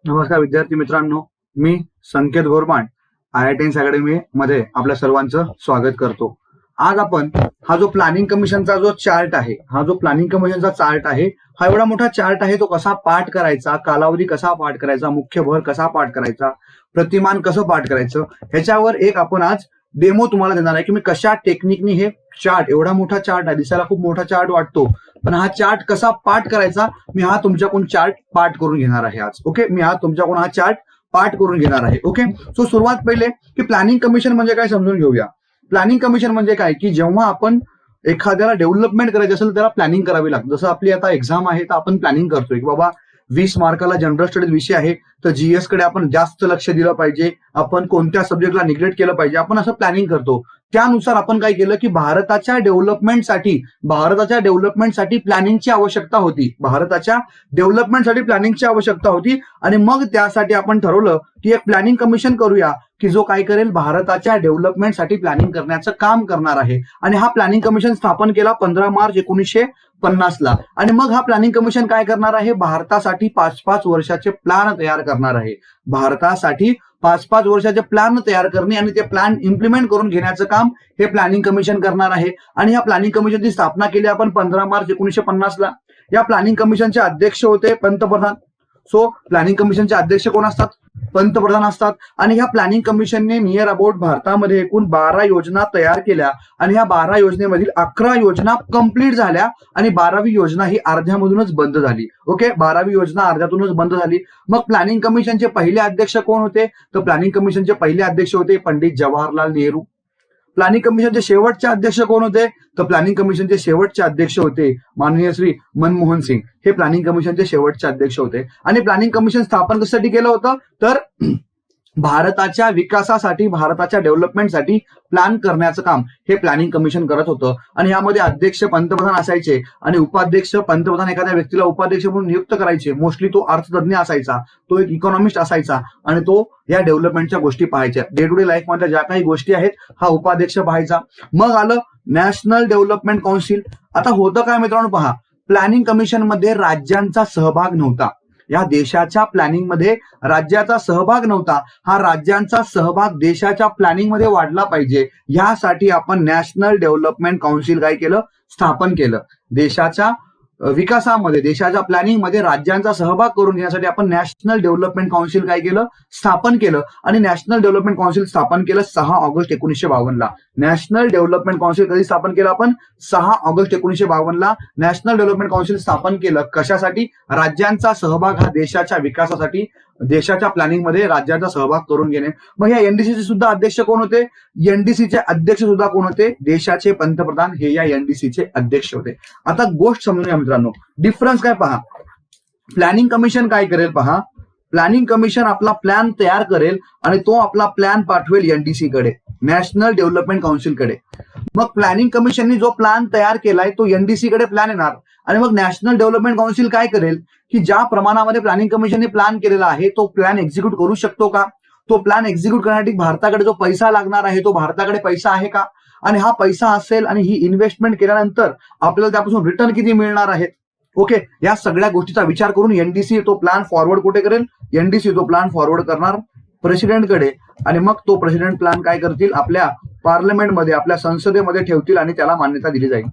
नमस्कार विद्यार्थी मित्रांनो, मी संकेत गोरमाड IITians अकॅडमी मध्ये आपल्या सर्वांचं स्वागत करतो. आज आपण हा जो प्लॅनिंग कमिशनचा जो चार्ट आहे, हा एवढा मोठा चार्ट आहे. तो कसा पाठ करायचा, कालावधी कसा पाठ करायचा, मुख्य भर कसा पाठ करायचा, प्रतिमान कसं पाठ करायचं, ह्याच्यावर एक आपण आज डेमो तुम्हाला देणार आहे की मी कशा टेक्निकनी हे चार्ट, एवढा मोठा चार्ट आहे, दिसायला खूप मोठा चार्ट वाटतो, पण हा चार्ट कसा पाठ करायचा मी हा तुमच्याकडून चार्ट पाठ करून घेणार आहे आज. ओके, मी हा तुमच्याकडून हा चार्ट पाठ करून घेणार आहे. ओके, सो सुरुवात पहिले की प्लॅनिंग कमिशन म्हणजे काय समजून घेऊया. प्लॅनिंग कमिशन म्हणजे काय की जेव्हा आपण एखाद्याला डेव्हलपमेंट करायची असेल त्याला प्लॅनिंग करावी लागते. जसं आपली आता एक्झाम आहे तर आपण प्लॅनिंग करतोय की बाबा 20 मार्काला जनरल स्टडीज विषय आहे तर जीएस कडे आपण जास्त लक्ष दिलं पाहिजे, आपण कोणत्या सब्जेक्टला निग्लेक्ट केलं पाहिजे, आपण असं प्लॅनिंग करतो. त्यानुसार आपण काय केलं की भारताच्या डेव्हलपमेंटसाठी प्लॅनिंगची आवश्यकता होती आणि मग त्यासाठी आपण ठरवलं की एक प्लॅनिंग कमिशन करूया की जो काय करेल, भारताच्या डेव्हलपमेंटसाठी प्लॅनिंग करण्याचं काम करणार आहे. आणि हा प्लॅनिंग कमिशन स्थापन केला 15 मार्च 1950 आणि मग हा प्लॅनिंग कमिशन काय करणार आहे, भारतासाठी 5-5 वर्षाचे प्लॅन तयार करणार आहे. भारतासाठी 5-5 वर्षाचे प्लॅन तयार करणे आणि ते प्लॅन इम्प्लिमेंट करून घेण्याचं काम हे प्लॅनिंग कमिशन करणार आहे. आणि या प्लॅनिंग कमिशनची स्थापना केली आपण 15 मार्च 1950. या प्लॅनिंग कमिशनचे अध्यक्ष होते पंतप्रधान. सो प्लॅनिंग कमिशनचे अध्यक्ष कोण असतात, पंतप्रधान असतात. आणि ह्या प्लॅनिंग कमिशनने नियर अबाउट भारतामध्ये एकूण 12 योजना तयार केल्या आणि ह्या 12 योजनेमधील 11 योजना कंप्लीट झाल्या आणि 12वी योजना ही अर्ध्यामधूनच बंद झाली. ओके, 12वी योजना अर्ध्यातूनच बंद झाली. मग प्लॅनिंग कमिशनचे पहिले अध्यक्ष कोण होते, तर प्लॅनिंग कमिशनचे पहिले अध्यक्ष होते पंडित जवाहरलाल नेहरू. प्लॅनिंग कमिशनचे शेवटचे अध्यक्ष कोण होते, तर प्लॅनिंग कमिशनचे शेवटचे अध्यक्ष होते माननीय श्री मनमोहन सिंग. हे प्लॅनिंग कमिशनचे शेवटचे अध्यक्ष होते. आणि प्लॅनिंग कमिशन स्थापन कशासाठी केलं होतं, तर भारताच्या विकासासाठी, भारताच्या डेव्हलपमेंटसाठी प्लॅन करण्याचं काम हे प्लॅनिंग कमिशन करत होतं. आणि यामध्ये अध्यक्ष पंतप्रधान असायचे आणि उपाध्यक्ष, पंतप्रधान एखाद्या व्यक्तीला उपाध्यक्ष म्हणून नियुक्त करायचे. मोस्टली तो अर्थतज्ञ असायचा, तो एक इकॉनॉमिस्ट असायचा आणि तो या डेव्हलपमेंटच्या गोष्टी पाहायच्या. डे टू डे लाईफ मधल्या ज्या काही गोष्टी आहेत हा उपाध्यक्ष पाहायचा. मग आलं नॅशनल डेव्हलपमेंट काउन्सिल. आता होतं काय मित्रांनो, पहा, प्लॅनिंग कमिशन मध्ये राज्यांचा सहभाग नव्हता. या देशाच्या प्लॅनिंग मध्ये राज्याचा सहभाग नव्हता. हा राज्यांचा सहभाग देशाच्या प्लॅनिंग मध्ये वाढला पाहिजे यासाठी आपण नॅशनल डेव्हलपमेंट काउन्सिल काय केलं, स्थापन केलं. देशाच्या विकासामध्ये, देशाच्या प्लॅनिंग मध्ये राज्यांचा सहभाग करून घेण्यासाठी आपण नॅशनल डेव्हलपमेंट काउन्सिल काय केलं, स्थापन केलं. आणि नॅशनल डेव्हलपमेंट काउन्सिल स्थापन केलं 6 ऑगस्ट 1952. नॅशनल डेव्हलपमेंट काउन्सिल कधी स्थापन केलं आपण, 6 ऑगस्ट 1952 नॅशनल डेव्हलपमेंट काउन्सिल स्थापन केलं. कशासाठी, राज्यांचा सहभाग हा देशाच्या विकासासाठी, देशाच्या प्लॅनिंग मध्ये राज्याचा सहभाग करून घेणे. मग या एनडीसीचे सुद्धा अध्यक्ष कोण होते, एनडीसीचे अध्यक्ष सुद्धा कोण होते, देशाचे पंतप्रधान हे या एनडीसीचे अध्यक्ष होते. आता गोष्ट समजून घ्या मित्रांनो, डिफरन्स काय पहा. प्लॅनिंग कमिशन काय करेल, पहा, प्लॅनिंग कमिशन आपला प्लॅन तयार करेल आणि तो आपला प्लॅन पाठवेल एनडीसी कडे, नॅशनल डेव्हलपमेंट काउन्सिल कडे. मग प्लॅनिंग कमिशनने जो प्लॅन तयार केलाय तो एनडीसी कडे प्लॅन येणार आणि मग नॅशनल डेव्हलपमेंट काउन्सिल काय करेल की ज्या प्रमाणामध्ये प्लॅनिंग कमिशनने प्लॅन केलेला आहे तो प्लॅन एक्झिक्यूट करू शकतो का, तो प्लॅन एक्झिक्यूट करण्यासाठी भारताकडे जो पैसा लागणार आहे तो भारताकडे पैसा आहे का, आणि हा पैसा असेल आणि ही इन्व्हेस्टमेंट केल्यानंतर आपल्याला त्यापासून रिटर्न किती मिळणार आहेत. ओके, या सगळ्या गोष्टीचा विचार करून एनडीसी तो प्लॅन फॉरवर्ड कुठे करेल, एनडीसी तो प्लॅन फॉरवर्ड करणार प्रेसिडेंटकडे आणि मग तो प्रेसिडेंट प्लॅन काय करतील, आपल्या पार्लमेंटमध्ये, आपल्या संसदेमध्ये ठेवतील आणि त्याला मान्यता दिली जाईल.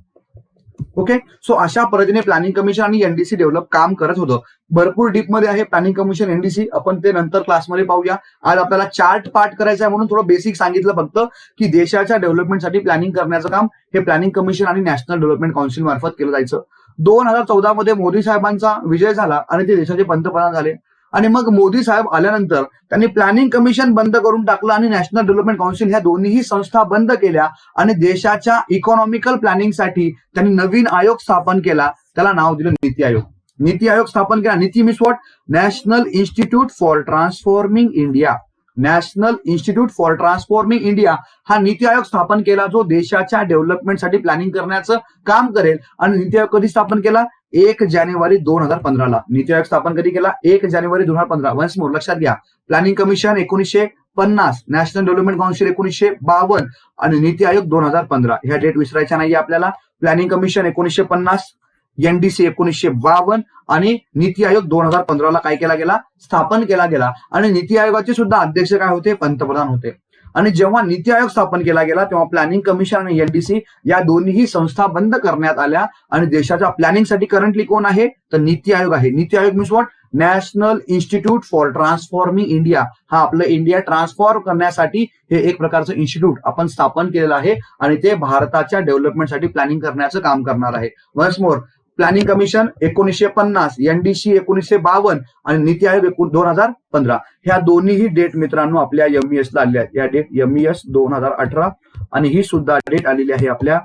ओके, सो अशा पद्धतीने प्लॅनिंग कमिशन आणि एनडीसी डेव्हलप काम करत होतं. भरपूर डीप मध्ये आहे प्लॅनिंग कमिशन, एनडीसी, आपण ते नंतर क्लासमध्ये पाहूया. आज आपल्याला चार्ट पाठ करायचा आहे म्हणून थोडं बेसिक सांगितलं फक्त की देशाच्या डेव्हलपमेंटसाठी प्लॅनिंग करण्याचं काम हे प्लॅनिंग कमिशन आणि नॅशनल डेव्हलपमेंट काउन्सिल मार्फत केलं जायचं. 2014 मध्ये मोदी साहेबांचा विजय झाला आणि ते देशाचे पंतप्रधान झाले. आणि मग मोदी साहेब आल्यानंतर त्यांनी प्लॅनिंग कमिशन बंद करून टाकलं आणि नॅशनल डेव्हलपमेंट काउन्सिल ह्या दोन्ही संस्था बंद केल्या आणि देशाच्या इकॉनॉमिकल प्लॅनिंगसाठी त्यांनी नवीन आयोग स्थापन केला. त्याला नाव दिलं नीती आयोग. नीती आयोग स्थापन केला. NITI means what, national institute for transforming India. National institute for transforming India हा नीती आयोग स्थापन केला जो देशाच्या डेव्हलपमेंटसाठी प्लॅनिंग करण्याचं काम करेल. आणि नीती आयोग कधी स्थापन केला, 1 जानेवारी 2015. नीती आयोग स्थापन कधी केला, 1 जानेवारी 2015. वन्स मोर लक्षात घ्या, planning commission 1950, national development council 1952 आणि नीती आयोग 2015. ह्या डेट विसरायच्या नाहीये आपल्याला. प्लॅनिंग कमिशन 1950, NDC 1952 आणि नीती आयोग 2015ला काय केला गेला, स्थापन केला गेला. आणि नीती आयोगाचे सुद्धा अध्यक्ष काय होते, पंतप्रधान होते. आणि जेव्हा नीती आयोग स्थापन केला गेला तेव्हा प्लॅनिंग कमिशन आणि NDC या दोन्ही संस्था बंद करण्यात आल्या. आणि देशाच्या प्लॅनिंगसाठी करंटली कोण आहे, तर नीती आयोग आहे. NITI Aayog means what, national institute for transforming India. हा आपलं इंडिया ट्रान्सफॉर्म करण्यासाठी हे एक प्रकारचं इन्स्टिट्यूट आपण स्थापन केलेलं आहे आणि ते भारताच्या डेव्हलपमेंटसाठी प्लॅनिंग करण्याचं काम करणार आहे. Once more, planning commission 1950, NDC 1952 आणि नीती आयोग 2015. ह्या दोन्हीही डेट मित्रांनो आपल्या MES ला आलेल्या आहेत. या डेट MES 2018 आणि ही सुद्धा डेट आलेली आहे आपल्या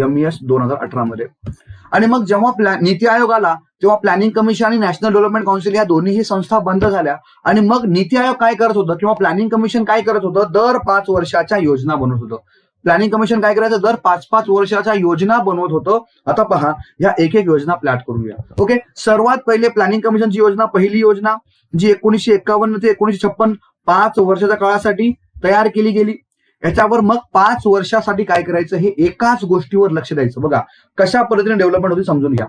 MES 2018 मध्ये. आणि मग जेव्हा नीती आयोग आला तेव्हा प्लॅनिंग कमिशन आणि नॅशनल डेव्हलपमेंट काउन्सिल या दोन्ही संस्था बंद झाल्या. आणि मग नीती आयोग काय करत होतं किंवा प्लॅनिंग कमिशन काय करत होतं, दर 5 वर्षाच्या योजना बनवत होतं. प्लॅनिंग कमिशन काय करायचं, दर 5-5 वर्षाच्या योजना बनवत होतं. आता पहा, या एक एक योजना प्लॅट करूया. ओके, सर्वात पहिले प्लॅनिंग कमिशनची योजना, पहिली योजना जी 1951 ते 1956 5 वर्षाच्या काळासाठी तयार केली गेली. याच्यावर मग 5 वर्षासाठी काय करायचं, हे एकाच गोष्टीवर लक्ष द्यायचं. बघा कशा पद्धतीने डेव्हलपमेंट होती समजून घ्या.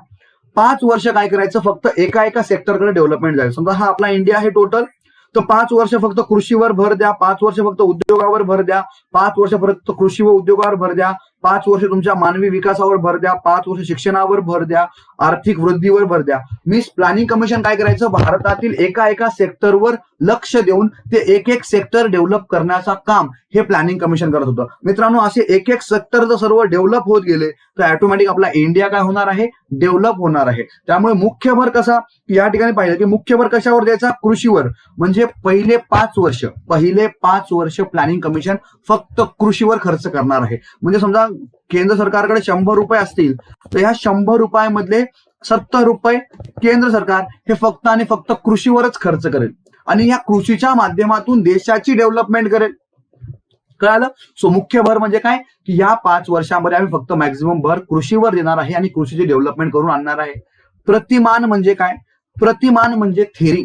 5 वर्ष काय करायचं, फक्त एका सेक्टरकडे डेव्हलपमेंट जायचं. समजा हा आपला इंडिया आहे टोटल, तर 5 वर्ष फक्त कृषीवर भर द्या, 5 वर्ष फक्त उद्योगावर भर द्या, 5 वर्ष फक्त कृषी व उद्योगावर भर द्या, 5 वर्ष तुमच्या मानवी विकासावर भर द्या, 5 वर्ष शिक्षणावर भर द्या, आर्थिक वृद्धीवर भर द्या. मीन्स प्लॅनिंग कमिशन काय करायचं, भारतातील एका सेक्टरवर लक्ष देऊन ते एक सेक्टर डेव्हलप करण्याचं काम हे प्लॅनिंग कमिशन करत होतं. मित्रांनो, असे एक सेक्टर जर सर्व डेव्हलप होत गेले तर ऑटोमॅटिक आपला इंडिया काय होणार आहे, डेव्हलप होणार आहे. त्यामुळे मुख्य भर कसा, या ठिकाणी पाहिजे की मुख्य भर कशावर द्यायचा, कृषीवर. म्हणजे पहिले 5 वर्ष प्लॅनिंग कमिशन फक्त कृषीवर खर्च करणार आहे. म्हणजे समजा केंद्र सरकारकडे 100 रुपये असतील तर ह्या 100 रुपयामधले 70 रुपये केंद्र सरकार हे फक्त आणि फक्त कृषीवरच खर्च करेल आणि या कृषीच्या माध्यमातून देशाची डेव्हलपमेंट करेल. कळालं? सो मुख्य भर म्हणजे काय की या 5 वर्षांमध्ये आम्ही फक्त मॅक्झिमम भर कृषीवर देणार आहे आणि कृषीची डेव्हलपमेंट करून आणणार आहे. प्रतिमान म्हणजे काय, प्रतिमान म्हणजे थेरी,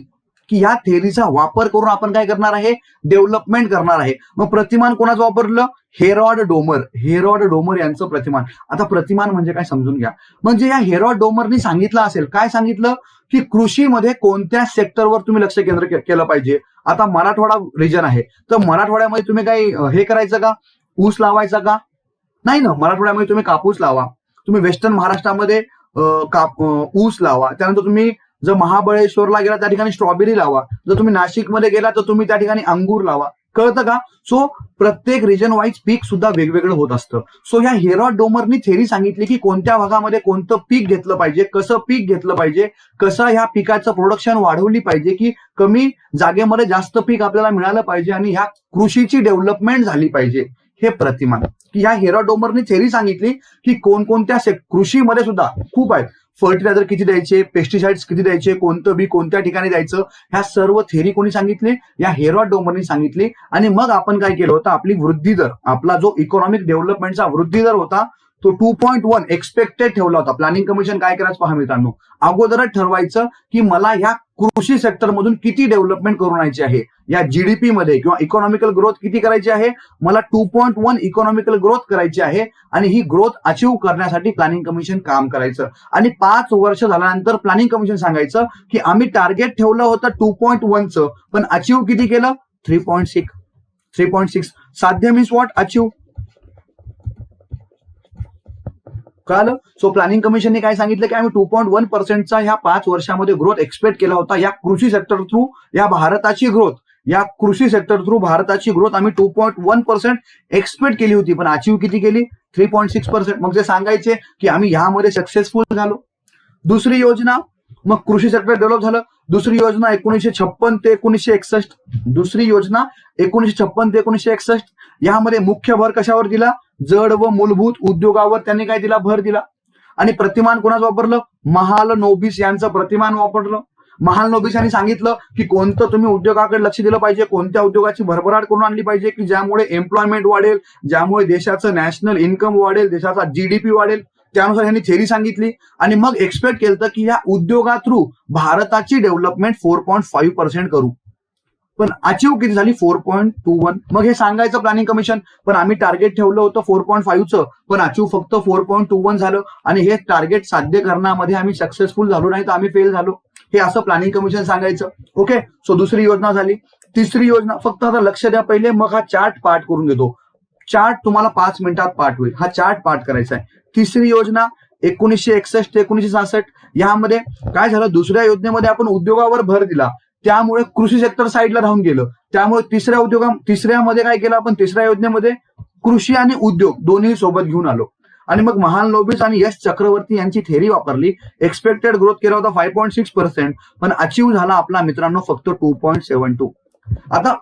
की या थेरीचा वापर करून आपण काय करणार आहे, डेव्हलपमेंट करणार आहे. मग प्रतिमान कोणाचं वापरलं, हेरॉड डोमर यांचं प्रतिमान. आता प्रतिमान म्हणजे काय समजून घ्या. म्हणजे या हेरॉड डोमरनी सांगितलं असेल, काय सांगितलं की कृषीमध्ये कोणत्या सेक्टरवर तुम्ही लक्ष केंद्र केलं पाहिजे. आता मराठवाडा रिजन आहे तर मराठवाड्यामध्ये तुम्ही काही हे करायचं का, ऊस लावायचा का, नाही ना. मराठवाड्यामध्ये तुम्ही कापूस लावा, तुम्ही वेस्टर्न महाराष्ट्रामध्ये ऊस लावा, त्यानंतर तुम्ही जर महाबळेश्वरला गेला त्या ठिकाणी स्ट्रॉबेरी लावा, जर तुम्ही नाशिकमध्ये गेला तर तुम्ही त्या ठिकाणी अंगूर लावा. कळतं का? सो प्रत्येक रिजन वाईज पीक सुद्धा वेगवेगळं होत असतं. सो ह्या हेरॉड डोमरनी थेरी सांगितली की कोणत्या भागामध्ये कोणतं पीक घेतलं पाहिजे, कसं पीक घेतलं पाहिजे, कसं ह्या पिकाचं प्रोडक्शन वाढवली पाहिजे की कमी जागेमध्ये जास्त पीक आपल्याला मिळालं पाहिजे आणि ह्या कृषीची डेव्हलपमेंट झाली पाहिजे. हे प्रतिमान की ह्या हेरॉड डोमरनी थेरी सांगितली की कोणकोणत्या कृषीमध्ये सुद्धा खूप आहेत. फर्टिलायझर किती द्यायचे, पेस्टिसाइड्स किती द्यायचे, कोणतं बी कोणत्या ठिकाणी द्यायचं, ह्या सर्व थेरी कोणी सांगितली, या हेरॉड डोमरनी सांगितली. आणि मग आपण काय केलं होतं, आपली वृद्धी दर, आपला जो इकॉनॉमिक डेव्हलपमेंटचा वृद्धी दर होता तो 2.1 एक्सपेक्टेड ठेवला होता. प्लॅनिंग कमिशन काय करायचं पहा मित्रांनो, अगोदरच ठरवायचं की मला ह्या कृषी सेक्टरमधून किती डेव्हलपमेंट करून आणायची आहे, या जीडीपी मध्ये किंवा इकॉनॉमिकल ग्रोथ किती करायची आहे, मला 2.1 इकॉनॉमिकल ग्रोथ करायची आहे. आणि ही ग्रोथ अचीव्ह करण्यासाठी प्लॅनिंग कमिशन काम करायचं. आणि 5 वर्ष झाल्यानंतर प्लॅनिंग कमिशन सांगायचं की आम्ही टार्गेट ठेवलं होतं 2.1चं, पण अचीव्ह किती केलं, 3.6. साध्य मीन्स व्हॉट, अचीव्ह. कळालं? सो प्लॅनिंग कमिशनने काय सांगितलं की आम्ही 2.1%चा ह्या 5 वर्षामध्ये ग्रोथ एक्सपेक्ट केला होता. या कृषी सेक्टर थ्रू या भारताची ग्रोथ, या कृषी सेक्टर थ्रू भारताची ग्रोथ आम्ही 2.1% एक्सपेक्ट केली होती, पण अचीव्ह किती केली, 3.6%. मग ते सांगायचे की आम्ही ह्यामध्ये सक्सेसफुल झालो. दुसरी योजना, मग कृषी सेक्टर डेव्हलप झालं. दुसरी योजना 1956 ते 1961. दुसरी योजना 1956 ते 1961. यामध्ये मुख्य भर कशावर दिला, जड व मूलभूत उद्योगावर त्यांनी काय दिला, भर दिला. आणि प्रतिमान कोणाचं वापरलं, महालनोबिस यांचं प्रतिमान वापरलं. महालनोबिस यांनी सांगितलं की कोणतं तुम्ही उद्योगाकडे लक्ष दिलं पाहिजे, कोणत्या उद्योगाची भरभराट करून आणली पाहिजे की ज्यामुळे एम्प्लॉयमेंट वाढेल, ज्यामुळे देशाचं नॅशनल इन्कम वाढेल, देशाचा जीडीपी वाढेल. त्यानुसार यांनी थेरी सांगितली आणि मग एक्सपेक्ट केलं की या उद्योगा थ्रू भारताची डेव्हलपमेंट 4.5% करू. पण अचीव किती झाली 4.21. मग हे सांगायचं प्लॅनिंग कमिशन, पण आम्ही टार्गेट ठेवलं होतं 4.5चं, पण अचीव फक्त 4.21 झालं आणि हे टार्गेट साध्य करण्यामध्ये आम्ही सक्सेसफुल झालो नाही तर आम्ही फेल झालो, हे असं प्लॅनिंग कमिशन सांगायचं. ओके, सो दुसरी योजना झाली. तिसरी योजना, फक्त आता लक्ष द्या पहिले, मग हा चार्ट पाठ करून देतो. चार्ट तुम्हाला 5 मिनिटात पाठ होईल, हा चार्ट पाठ करायचा आहे. तिसरी योजना 1961 ते 1966, यामध्ये काय झालं, दुसऱ्या योजनेमध्ये आपण उद्योगावर भर दिला, त्यामुळे कृषी सेक्टर साईडला राहून गेलं. त्यामुळे तिसऱ्यामध्ये काय केलं आपण, तिसऱ्या योजनेमध्ये कृषी आणि उद्योग दोन्ही सोबत घेऊन आलो. आणि मग महान लोबिस आणि यश चक्रवर्ती यांची थेरी वापरली. एक्सपेक्टेड ग्रोथ केला होता 5.6%, पण अचीव झाला आपला मित्रांनो फक्त 2.72. आता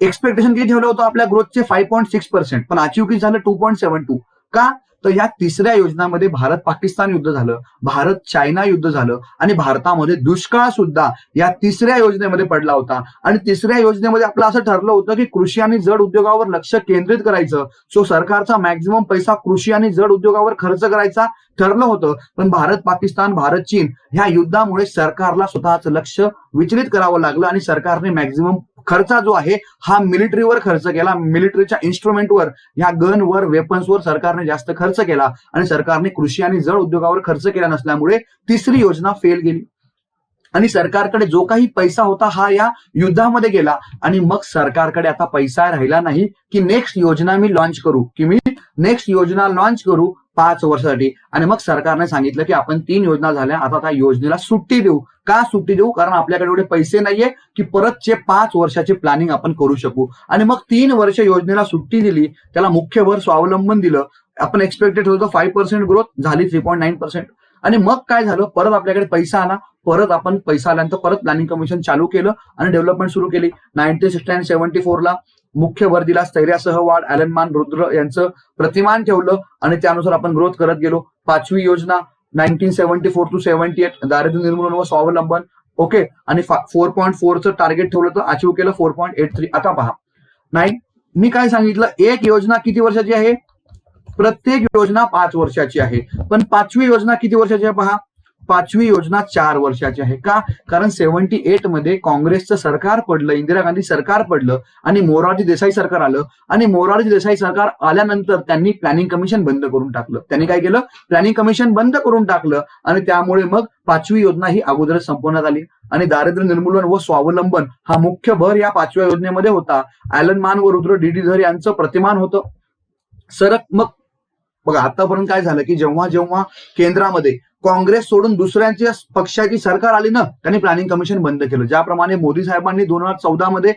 एक्सपेक्टेशन किती ठेवलं होतं आपल्या ग्रोथचे 5.6%, पण अचीव किती झालं 2.72. का, तर या तिसऱ्या योजनामध्ये भारत पाकिस्तान युद्ध झालं, भारत चायना युद्ध झालं आणि भारतामध्ये दुष्काळ सुद्धा या तिसऱ्या योजनेमध्ये पडला होता. आणि तिसऱ्या योजनेमध्ये आपलं असं ठरलं होतं की कृषी आणि जड उद्योगावर लक्ष केंद्रित करायचं. सो सरकारचा मॅक्झिमम पैसा कृषी आणि जड उद्योगावर खर्च करायचा ठरलं होतं. पण भारत पाकिस्तान, भारत चीन ह्या युद्धामुळे सरकारला स्वतःचं लक्ष विचलित करावं लागलं आणि सरकारने मॅक्झिमम खर्चा जो आहे हा मिलिटरीवर खर्च केला. मिलिटरीच्या इन्स्ट्रुमेंटवर, ह्या गनवर, वेपन्सवर सरकारने जास्त खर्च केला आणि सरकारने कृषी आणि जड उद्योगावर खर्च केला नसल्यामुळे तिसरी योजना फेल गेली. आणि सरकारकडे जो काही पैसा होता हा या युद्धामध्ये गेला. आणि मग सरकारकडे आता पैसा राहिला नाही की नेक्स्ट योजना मी लॉन्च करू 5 वर्षासाठी. आणि मग सरकारने सांगितलं की आपण 3 योजना झाल्या, आता त्या योजनेला सुट्टी देऊ. का सुट्टी देऊ, कारण आपल्याकडे एवढे पैसे नाहीये की परतचे 5 वर्षाचे प्लॅनिंग आपण करू शकू. आणि मग 3 वर्ष योजनेला सुट्टी दिली, त्याला मुख्य भर स्वावलंबन दिलं. आपण एक्सपेक्टेड होतं 5% ग्रोथ, झाली 3.9%. आणि मग काय झालं, परत आपल्याकडे पैसा आला, परत आपण पैसा आल्यानंतर परत प्लॅनिंग कमिशन चालू केलं आणि डेव्हलपमेंट सुरू केली. 1960 आणि 74ला मुख्य भर दिला, स्थैर्यासह वाढ, ॲलन मान, रुद्र यांचं प्रतिमान ठेवलं आणि त्यानुसार आपण ग्रोथ करत गेलो. 5वी योजना 1974 to 78, दारिद्र्य निर्मूलन व स्वावलंबन. ओके, आणि 4.4चं टार्गेट ठेवलं तर अचीव केलं 4.83. आता पहा, मी काय सांगितलं, एक योजना किती वर्षाची आहे, प्रत्येक योजना 5 वर्षाची आहे. पण 5वी योजना किती वर्षाची आहे पहा, 5वी योजना 4 वर्षाची आहे. का, कारण 78 मध्ये काँग्रेसचं सरकार पडलं, इंदिरा गांधी सरकार पडलं आणि मोरारजी देसाई सरकार आलं. आणि मोरारजी देसाई सरकार आल्यानंतर त्यांनी प्लॅनिंग कमिशन बंद करून टाकलं. त्यांनी काय केलं, प्लॅनिंग कमिशन बंद करून टाकलं आणि त्यामुळे मग 5वी योजना ही अगोदरच संपवण्यात आली. आणि दारिद्र्य निर्मूलन व स्वावलंबन हा मुख्य भर या 5व्या योजनेमध्ये होता. ॲलन मान व रुद्र डीडी यांचं प्रतिमान होतं. मग बघा, आतापर्यंत काय झालं की जेव्हा केंद्रामध्ये काँग्रेस सोडून दुसऱ्यांच्या पक्षाची सरकार आली ना, त्यांनी प्लॅनिंग कमिशन बंद केलं. ज्याप्रमाणे मोदी साहेबांनी 2014 मध्ये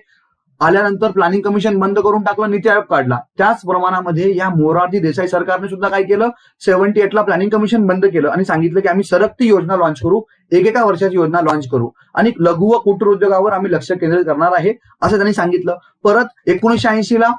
आल्यानंतर प्लॅनिंग कमिशन बंद करून टाकलं, नीती आयोग काढला, त्याच प्रमाणामध्ये या मोरारजी देसाई सरकारने सुद्धा काय केलं, 78ला प्लॅनिंग कमिशन बंद केलं आणि सांगितलं की आम्ही सरकती योजना लॉन्च करू, एकेका वर्षाची योजना लॉन्च करू आणि लघु व कुटीर उद्योगावर आम्ही लक्ष केंद्रित करणार आहे असं त्यांनी सांगितलं. परत 1980ला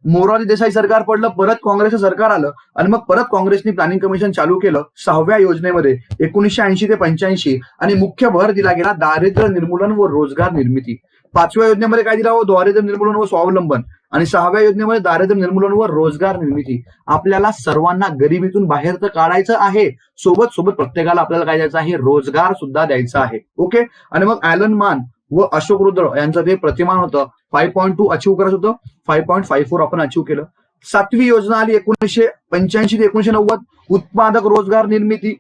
मोरारजी देसाई सरकार पडलं, परत काँग्रेसचं सरकार आलं आणि मग परत काँग्रेसने प्लॅनिंग कमिशन चालू केलं 6व्या योजनेमध्ये 1980 ते 85 आणि मुख्य भर दिला गेला दारिद्र्य निर्मूलन व रोजगार निर्मिती. 5व्या योजनेमध्ये काय दिला हो, दारिद्र्य निर्मूलन व स्वावलंबन आणि 6व्या योजनेमध्ये दारिद्र्य निर्मूलन व रोजगार निर्मिती. आपल्याला सर्वांना गरिबीतून बाहेर तर काढायचं आहे, सोबत प्रत्येकाला आपल्याला काय द्यायचं आहे, रोजगार सुद्धा द्यायचा आहे. ओके, आणि मग ॲलन मान व अशोक रुद्र यांचं ते प्रतिमान होतं. 5.2 अचीव करायचं होतं, 5.54 आपण अचीव केलं. 7वी योजना आली 1985 ते 1990, उत्पादक रोजगार निर्मिती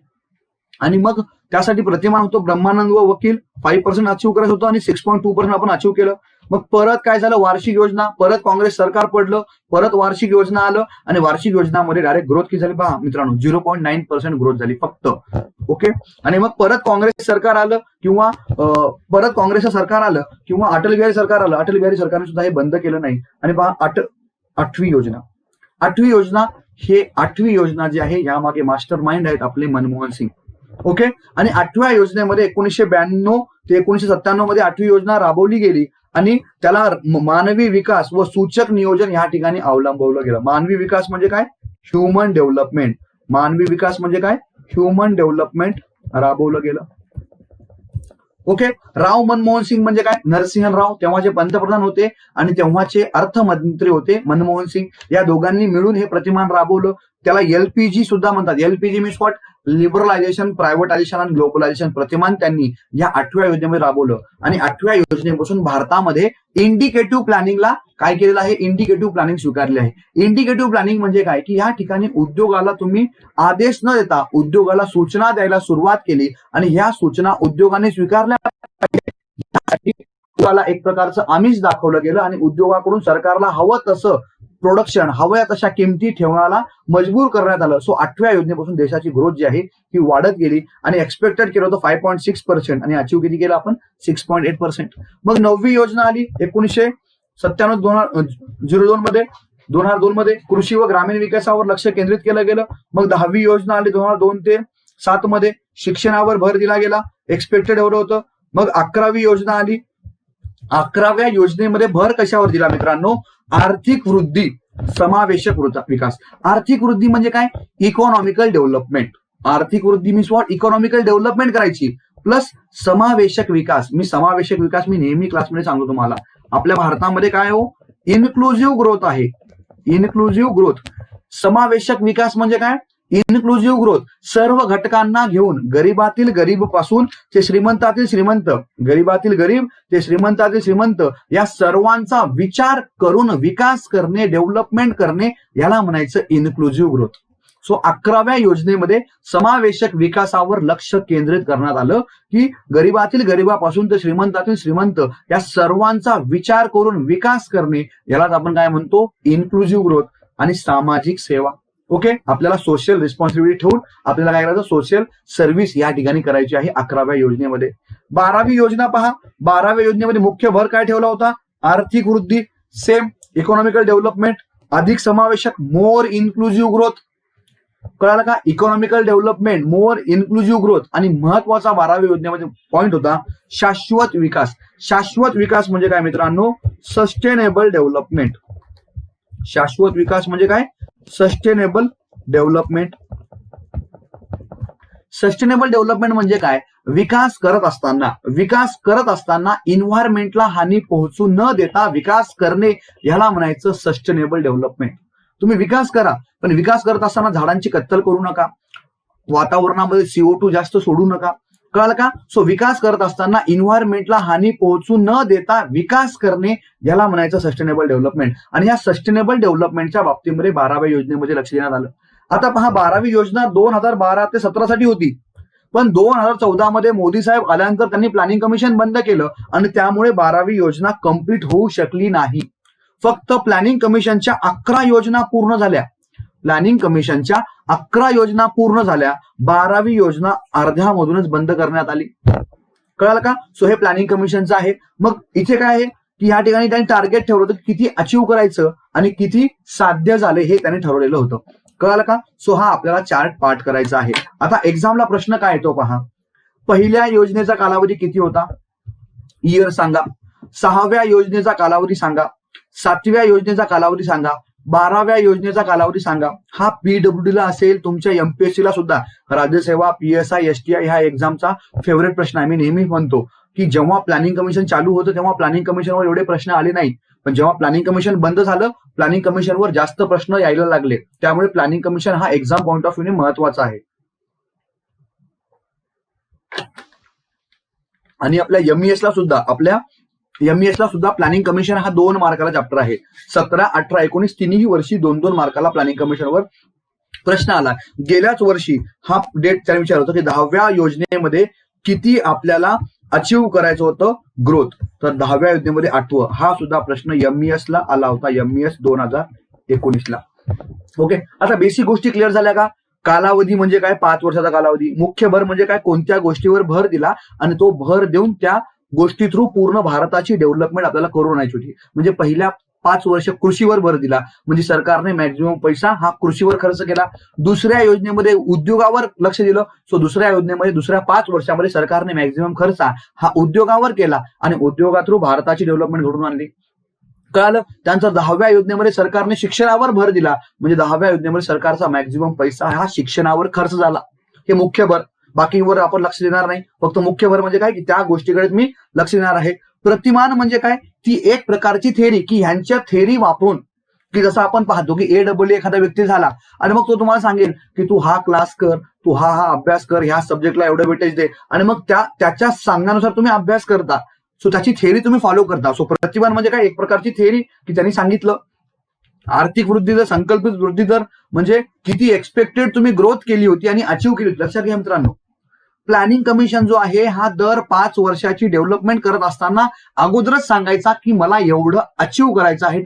आणि मग त्यासाठी प्रतिमान होतं ब्रह्मानंद व वकील, 5% अचीव करायचं होतं आणि 6.2% आपण अचीव केलं. मग परत काय झालं, वार्षिक योजना, परत काँग्रेस सरकार पडलं, परत वार्षिक योजना आलं आणि वार्षिक योजनामध्ये डायरेक्ट ग्रोथ किती झाली पहा मित्रांनो, 0.9% ग्रोथ झाली फक्त. ओके, आणि मग परत काँग्रेस सरकार आलं किंवा परत काँग्रेसचं सरकार आलं किंवा अटल बिहारी सरकार आलं, अटल बिहारी सरकारने सुद्धा हे बंद केलं नाही. आणि पहा 8वी योजना जी आहे यामागे मास्टर माइंड आहेत आपले मनमोहन सिंग. ओके, आणि 8व्या योजनेमध्ये 1992 ते 1997 मध्ये 8वी योजना राबवली गेली आणि त्याला मानवी विकास व सूचक नियोजन या ठिकाणी अवलंबवलं गेलं. मानवी विकास म्हणजे काय, ह्युमन डेव्हलपमेंट. मानवी विकास म्हणजे काय, ह्युमन डेव्हलपमेंट राबवलं गेलं. ओके, राव मनमोहन सिंग म्हणजे काय, नरसिंहन राव तेव्हाचे पंतप्रधान होते आणि तेव्हाचे अर्थमंत्री होते मनमोहन सिंग. या दोघांनी मिळून हे प्रतिमान राबवलं. त्याला LPG सुद्धा म्हणतात. LPG means what, liberalisation, privatisation आणि ग्लोबलायझेशन प्रतिमान त्यांनी या 8व्या योजनेमध्ये राबवलं. आणि 8व्या योजनेपासून भारतामध्ये इंडिकेटिव्ह प्लॅनिंगला काय केलेलं आहे, इंडिकेटिव्ह प्लॅनिंग स्वीकारले आहे. इंडिकेटिव्ह प्लॅनिंग म्हणजे काय, की या ठिकाणी उद्योगाला तुम्ही आदेश न देता उद्योगाला सूचना द्यायला सुरुवात केली आणि ह्या सूचना उद्योगाने स्वीकारल्या उद्योगाला एक प्रकारचं आमिष दाखवलं गेलं आणि उद्योगाकडून सरकारला हवं तसं प्रोडक्शन, हव्या तशा किमती ठेवण्याला मजबूर करण्यात आलं. सो 8व्या योजनेपासून देशाची ग्रोथ जी आहे ही वाढत गेली आणि एक्सपेक्टेड केलं होतं 5.6% आणि अचीव्ह किती केलं आपण 6.8%. मग 9वी योजना आली 1997-02 मध्ये. 2002 मध्ये कृषी व ग्रामीण विकासावर लक्ष केंद्रित केलं गेलं. मग 10वी योजना आली 2002 ते 7 मध्ये, शिक्षणावर भर दिला गेला, एक्सपेक्टेड एवढं होतं. मग 11वी योजना आली. 11व्या योजनेमध्ये भर कशावर दिला मित्रांनो, आर्थिक वृद्धी, समावेशक विकास. आर्थिक वृद्धी म्हणजे काय, इकॉनॉमिकल डेव्हलपमेंट. आर्थिक वृद्धी मीन्स व्हॉट, इकॉनॉमिकल डेव्हलपमेंट करायची प्लस समावेशक विकास. समावेशक विकास मी नेहमी क्लासमध्ये सांगतो तुम्हाला, आपल्या भारतामध्ये काय हो, इन्क्लुझिव्ह ग्रोथ आहे. Inclusive growth. समावेशक विकास म्हणजे काय, इन्क्लुझिव्ह ग्रोथ, सर्व घटकांना घेऊन, गरीबातील गरीब पासून ते श्रीमंतातील श्रीमंत, गरीबातील गरीब ते श्रीमंतातील श्रीमंत, या सर्वांचा विचार करून विकास करणे, डेव्हलपमेंट करणे, याला म्हणायचं इन्क्लुझिव्ह ग्रोथ. सो 11व्या योजनेमध्ये समावेशक विकासावर लक्ष केंद्रित करण्यात आलं, की गरीबातील गरीबापासून ते श्रीमंतातील श्रीमंत या सर्वांचा विचार करून विकास करणे, यालाच आपण काय म्हणतो, इन्क्लुझिव्ह ग्रोथ. आणि सामाजिक सेवा. ओके, आपल्याला सोशल रिस्पॉन्सिबिलिटी ठेवून आपल्याला काय करायचं, सोशल सर्व्हिस या ठिकाणी करायची आहे 11व्या योजनेमध्ये. 12वी योजना पहा. 12व्या योजनेमध्ये मुख्य भर काय ठेवला होता, आर्थिक वृद्धी, सेम, इकॉनॉमिकल डेव्हलपमेंट, अधिक समावेशक, मोर इन्क्लुझिव्ह ग्रोथ. कळालं का, इकॉनॉमिकल डेव्हलपमेंट, मोर इन्क्लुझिव्ह ग्रोथ. आणि महत्वाचा 12व्या योजनेमध्ये पॉइंट होता शाश्वत विकास. शाश्वत विकास म्हणजे काय मित्रांनो, सस्टेनेबल डेव्हलपमेंट. शाश्वत विकास म्हणजे काय, सस्टेनेबल डेव्हलपमेंट. सस्टेनेबल डेव्हलपमेंट म्हणजे काय, विकास करत असताना इन्व्हायरमेंटला हानी पोहोचू न देता विकास करणे, याला म्हणायचं सस्टेनेबल डेव्हलपमेंट. तुम्ही विकास करा, पण विकास करत असताना झाडांची कत्तल करू नका, वातावरणामध्ये CO2 जास्त सोडू नका. कळालं का. सो विकास करत असताना इन्व्हायरमेंटला हानी पोहोचू न देता विकास करणे, याला म्हणायचं सस्टेनेबल डेव्हलपमेंट. आणि या सस्टेनेबल डेव्हलपमेंटच्या बाबतीमध्ये 12व्या योजनेमध्ये लक्ष देण्यात आलं. आता पहा, 12वी योजना 2012 ते 17 साठी होती, पण 2014 मध्ये मोदी साहेब आल्यानंतर त्यांनी प्लॅनिंग कमिशन बंद केलं आणि त्यामुळे 12वी योजना कंप्लीट होऊ शकली नाही. फक्त प्लॅनिंग कमिशनच्या 11 योजना पूर्ण झाल्या. प्लॅनिंग कमिशनच्या 11 योजना पूर्ण झाल्या, 12वी योजना अर्ध्यामधूनच बंद करण्यात आली. कळालं का. सो हे प्लॅनिंग कमिशनचं आहे. मग इथे काय आहे, की या ठिकाणी त्यांनी टार्गेट ठेवलं होतं, किती अचीव्ह करायचं आणि किती साध्य झाले हे त्यांनी ठरवलेलं होतं. कळालं का. सो हा आपल्याला चार्ट पाठ करायचा आहे. आता एक्झामला प्रश्न काय येतो पहा, पहिल्या योजनेचा कालावधी किती होता, इयर सांगा. 6व्या योजनेचा कालावधी सांगा. 7व्या योजनेचा कालावधी सांगा. 12व्या योजनेचा कालावधी सांगा. हा PWD ला असेल, तुमच्या MPSC ला सुद्धा, राज्यसेवा, PSI, STI ह्या एक्झामचा फेवरेट प्रश्न आहे. मी नेहमी म्हणतो की जेव्हा प्लॅनिंग कमिशन चालू होतं तेव्हा प्लॅनिंग कमिशनवर एवढे प्रश्न आले नाही, पण जेव्हा प्लॅनिंग कमिशन बंद झालं, प्लॅनिंग कमिशनवर जास्त प्रश्न यायला लागले. त्यामुळे प्लॅनिंग कमिशन हा एक्झाम पॉइंट ऑफ व्ह्यूने महत्वाचा आहे. आणि आपल्या MES ला सुद्धा प्लॅनिंग कमिशन हा 2 मार्काला चॅप्टर आहे. 17, 18, 19 तिन्ही वर्षी 2-2 मार्काला प्लॅनिंग कमिशनवर प्रश्न आला. गेल्याच वर्षी हा डेट त्याने विचारलं होतं की 10व्या योजनेमध्ये किती आपल्याला अचीव्ह करायचं होतं ग्रोथ, तर 10व्या योजनेमध्ये 8वं. हा सुद्धा प्रश्न MES ला आला होता, MES 2019 ला. ओके, आता बेसिक गोष्टी क्लिअर झाल्या का. कालावधी म्हणजे काय, 5 वर्षाचा कालावधी. मुख्य भर म्हणजे काय, कोणत्या गोष्टीवर भर दिला आणि तो भर देऊन त्या गोष्टी थ्रू पूर्ण भारताची डेव्हलपमेंट आपल्याला करून आणायची होती. म्हणजे पहिल्या 5 वर्ष कृषीवर भर दिला, म्हणजे सरकारने मॅक्झिमम पैसा हा कृषीवर खर्च केला. दुसऱ्या योजनेमध्ये उद्योगावर लक्ष दिलं. सो दुसऱ्या योजनेमध्ये दुसऱ्या 5 वर्षामध्ये सरकारने मॅक्झिमम खर्च हा उद्योगावर केला आणि उद्योगा थ्रू भारताची डेव्हलपमेंट घडून आणली. कळालं. त्यानंतर 10व्या योजनेमध्ये सरकारने शिक्षणावर भर दिला, म्हणजे 10व्या योजनेमध्ये सरकारचा मॅक्झिमम पैसा हा शिक्षणावर खर्च झाला. हे मुख्य भर. बाकीवर आपण लक्ष देणार नाही, फक्त मुख्य भर म्हणजे काय, की त्या गोष्टीकडे मी लक्ष देणार आहे. प्रतिमान म्हणजे काय, ती एक प्रकारची थेअरी, की ह्यांच्या थेअरी वापरून की जसं आपण पाहतो की AEE एखादा व्यक्ती झाला आणि मग तो तुम्हाला सांगेल की तू हा क्लास कर, तू हा अभ्यास कर, ह्या सब्जेक्टला एवढं वेटेज दे, आणि मग त्याच्या सांगण्यानुसार तुम्ही अभ्यास करता. सो त्याची थेअरी तुम्ही फॉलो करता. सो प्रतिमान म्हणजे काय, एक प्रकारची थेअरी की त्यांनी सांगितलं. आर्थिक वृद्धी दर, संकल्पित वृद्धी दर म्हणजे किती एक्सपेक्टेड तुम्ही ग्रोथ केली होती आणि अचीव्ह केली होती. लक्षात घ्या मित्रांनो, प्लॅनिंग कमिशन जो आहे हा दर 5 वर्षाची डेव्हलपमेंट करत असताना अगोदरच सांगायचा की मला एवढं अचीव्ह करायचं आहे.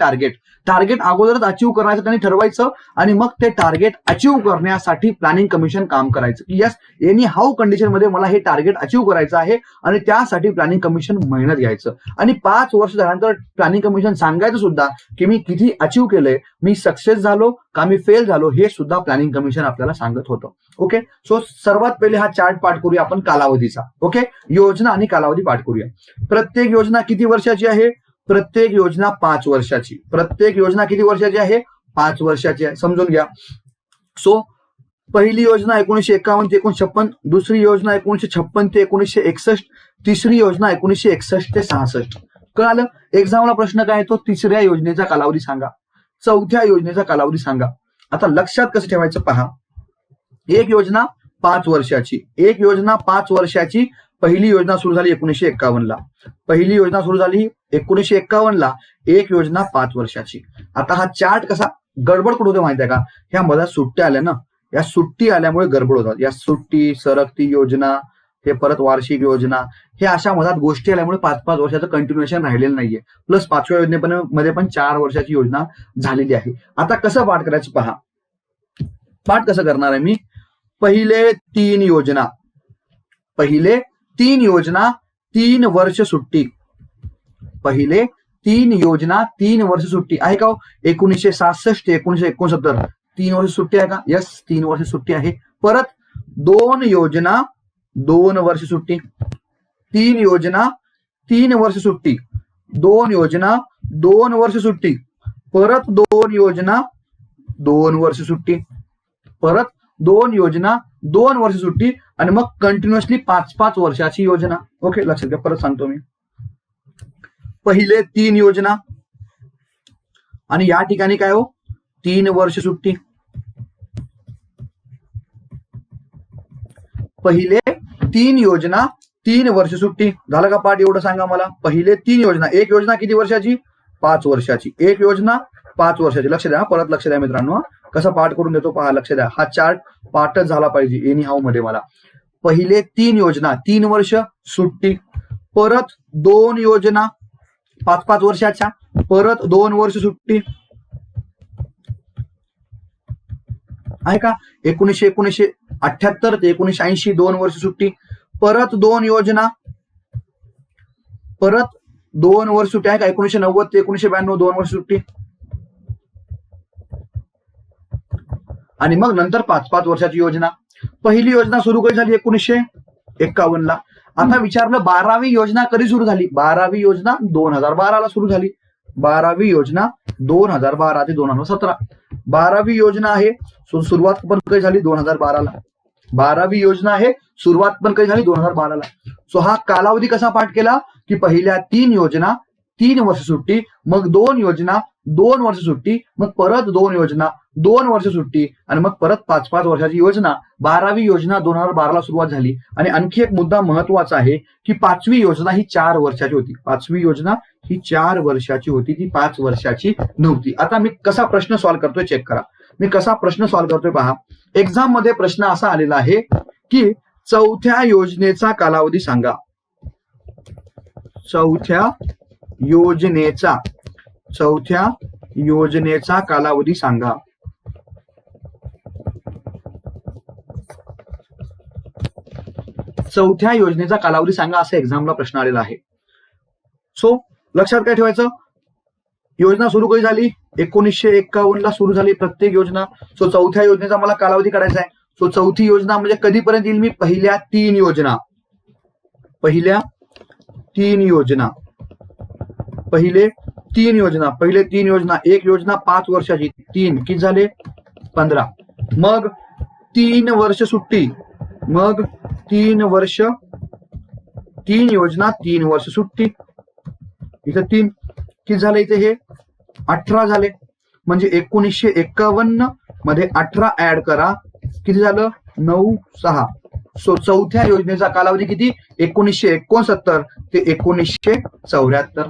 टार्गेट अगोदरच अचीव्ह करायचं त्यांनी ठरवायचं आणि मग ते टार्गेट अचीव्ह करण्यासाठी प्लॅनिंग कमिशन काम करायचं की यस, एनी हाऊ कंडिशन मध्ये मला हे टार्गेट अचीव्ह करायचं आहे आणि त्यासाठी प्लॅनिंग कमिशन मेहनत घ्यायचं. आणि 5 वर्ष झाल्यानंतर प्लॅनिंग कमिशन सांगायचं सुद्धा की मी किती अचीव्ह केलंय, मी सक्सेस झालो का मी फेल झालो, हे सुद्धा प्लॅनिंग कमिशन आपल्याला सांगत होतं. ओके, सो सर्वात पहिले हा चार्ट पाठ करूया आपण कालावधीचा. ओके, योजना आणि कालावधी पाठ करूया. प्रत्येक योजना किती वर्षाची आहे? प्रत्येक योजना 5 वर्षाची. प्रत्येक योजना किती वर्षाची आहे? 5 वर्षाची आहे. समजून घ्या. सो पहिली योजना 1951 ते 1956, दुसरी योजना 1956 ते 1961, तिसरी योजना 1961 ते 66. कळालं? एक्झामला प्रश्न काय येतो? तिसऱ्या योजनेचा कालावधी सांगा, चौथ्या योजनेचा कालावधी सांगा. आता लक्षात कसं ठेवायचं पहा. एक योजना 5 वर्षाची, एक योजना 5 वर्षाची. पहिली योजना सुरू झाली 1951 ला. पहिली योजना सुरू झाली 1951 ला. एक योजना 5 वर्षाची. आता हा चार्ट कसा गडबड कुठं होते माहिती आहे का? ह्या मला सुट्ट्या आल्या ना, या सुट्टी आल्यामुळे गडबड होतात. या सुट्टी, सरकती योजना, हे परत वार्षिक योजना, हे अशा मधात गोष्टी आल्यामुळे 5-5 वर्षाचं कंटिन्युएशन राहिलेलं नाहीये. प्लस 5व्या योजनेमध्ये पण 4 वर्षाची योजना झालेली आहे. आता कसं पाठ करायचं पहा. पाठ कसं करणार आहे मी? पहिले 3 योजना, पहिले 3 योजना 3 वर्ष सुट्टी. पहिले 3 योजना 3 वर्ष सुट्टी आहे का? 1966 ते 1969 3 वर्ष सुट्टी आहे का? यस, 3 वर्ष सुट्टी आहे. परत 2 योजना 2 वर्ष सुट्टी. 3 योजना 3 वर्ष सुट्टी. 2 योजना 2 वर्ष सुट्टी. परत 2 योजना 2 वर्ष सुट्टी. परत 2 योजना 2 वर्ष सुट्टी आणि मग कंटिन्युअसली 5-5 वर्षाची योजना. ओके, लक्षात घ्या. परत सांगतो मी. पहिले 3 योजना आणि या ठिकाणी काय हो? 3 वर्ष सुट्टी. पहिले 3 योजना 3 वर्ष सुट्टी. झालं का पाठ? एवढं सांगा मला. पहिले 3 योजना. एक योजना किती वर्षाची? 5 वर्षाची. एक योजना 5 वर्षाची. लक्ष द्या, परत लक्ष द्या मित्रांनो. कसं पाठ करून देतो पहा. लक्ष द्या, हा चार्ट पाठच झाला पाहिजे एनी हाऊ मध्ये मला. पहिले 3 योजना 3 वर्ष सुट्टी. परत 2 योजना 5-5 वर्षाच्या. परत 2 वर्ष सुट्टी आहे का? 1978 ते 1980 2 वर्ष सुट्टी. परत 2 योजना, परत 2 वर्ष सुट्टी आहे का? 1990 ते 1992 2 वर्ष सुट्टी. आणि मग नंतर 5-5 वर्षाची योजना. पहिली योजना सुरू कधी झाली? 1951 ला. आता विचारलं 12वी योजना कधी सुरू झाली? 12वी योजना 2012 ला सुरू झाली. 12वी योजना 2012 ते 2017. 12वी योजना आहे, सुरुवात पण कधी झाली? 2012 ला. 12वी योजना आहे, सुरुवात पण कधी झाली? 2012 ला. सो हा कालावधी कसा पाठ केला की पहिल्या 3 योजना 3 वर्ष सुट्टी, मग 2 योजना 2 वर्ष सुट्टी, मग परत 2 योजना 2 वर्ष सुट्टी आणि मग परत 5-5 वर्षाची योजना. 12वी योजना 2012 ला सुरुवात झाली. आणि आणखी एक मुद्दा महत्वाचा आहे की 5वी योजना ही 4 वर्षाची होती. 5वी योजना ही 4 वर्षाची होती, ती 5 वर्षाची नव्हती. आता मी कसा प्रश्न सॉल्व्ह करतोय चेक करा. मी कसा प्रश्न सॉल्व्ह करतोय पहा. एक्झाम मध्ये प्रश्न असा आलेला आहे की चौथ्या योजनेचा कालावधी सांगा. चौथ्या योजनेचा कालावधी सांगा. चौथ्या योजनेचा कालावधी सांगा असा एक्झामला प्रश्न आलेला आहे. सो लक्षात काय ठेवायचं? योजना सुरू कधी झाली? 1951 ला सुरू झाली प्रत्येक योजना. सो चौथ्या योजनेचा मला कालावधी काढायचा आहे. सो चौथी योजना म्हणजे कधीपर्यंत येईल मी? पहिल्या 3 योजना. पहिल्या 3 योजना. पहिले 3 योजना. पहिले 3 योजना. एक योजना 5 वर्षाची. 3 किती झाले? 15. मग 3 वर्ष सुट्टी. मग 3 वर्ष 3 योजना 3 वर्ष सुट्टी. इथं 3 किती झाले? इथे हे 18 झाले. म्हणजे 1951 मध्ये 18 ऍड करा, किती झालं 9/6. सो चौथ्या योजनेचा कालावधी किती 1969 ते 1974.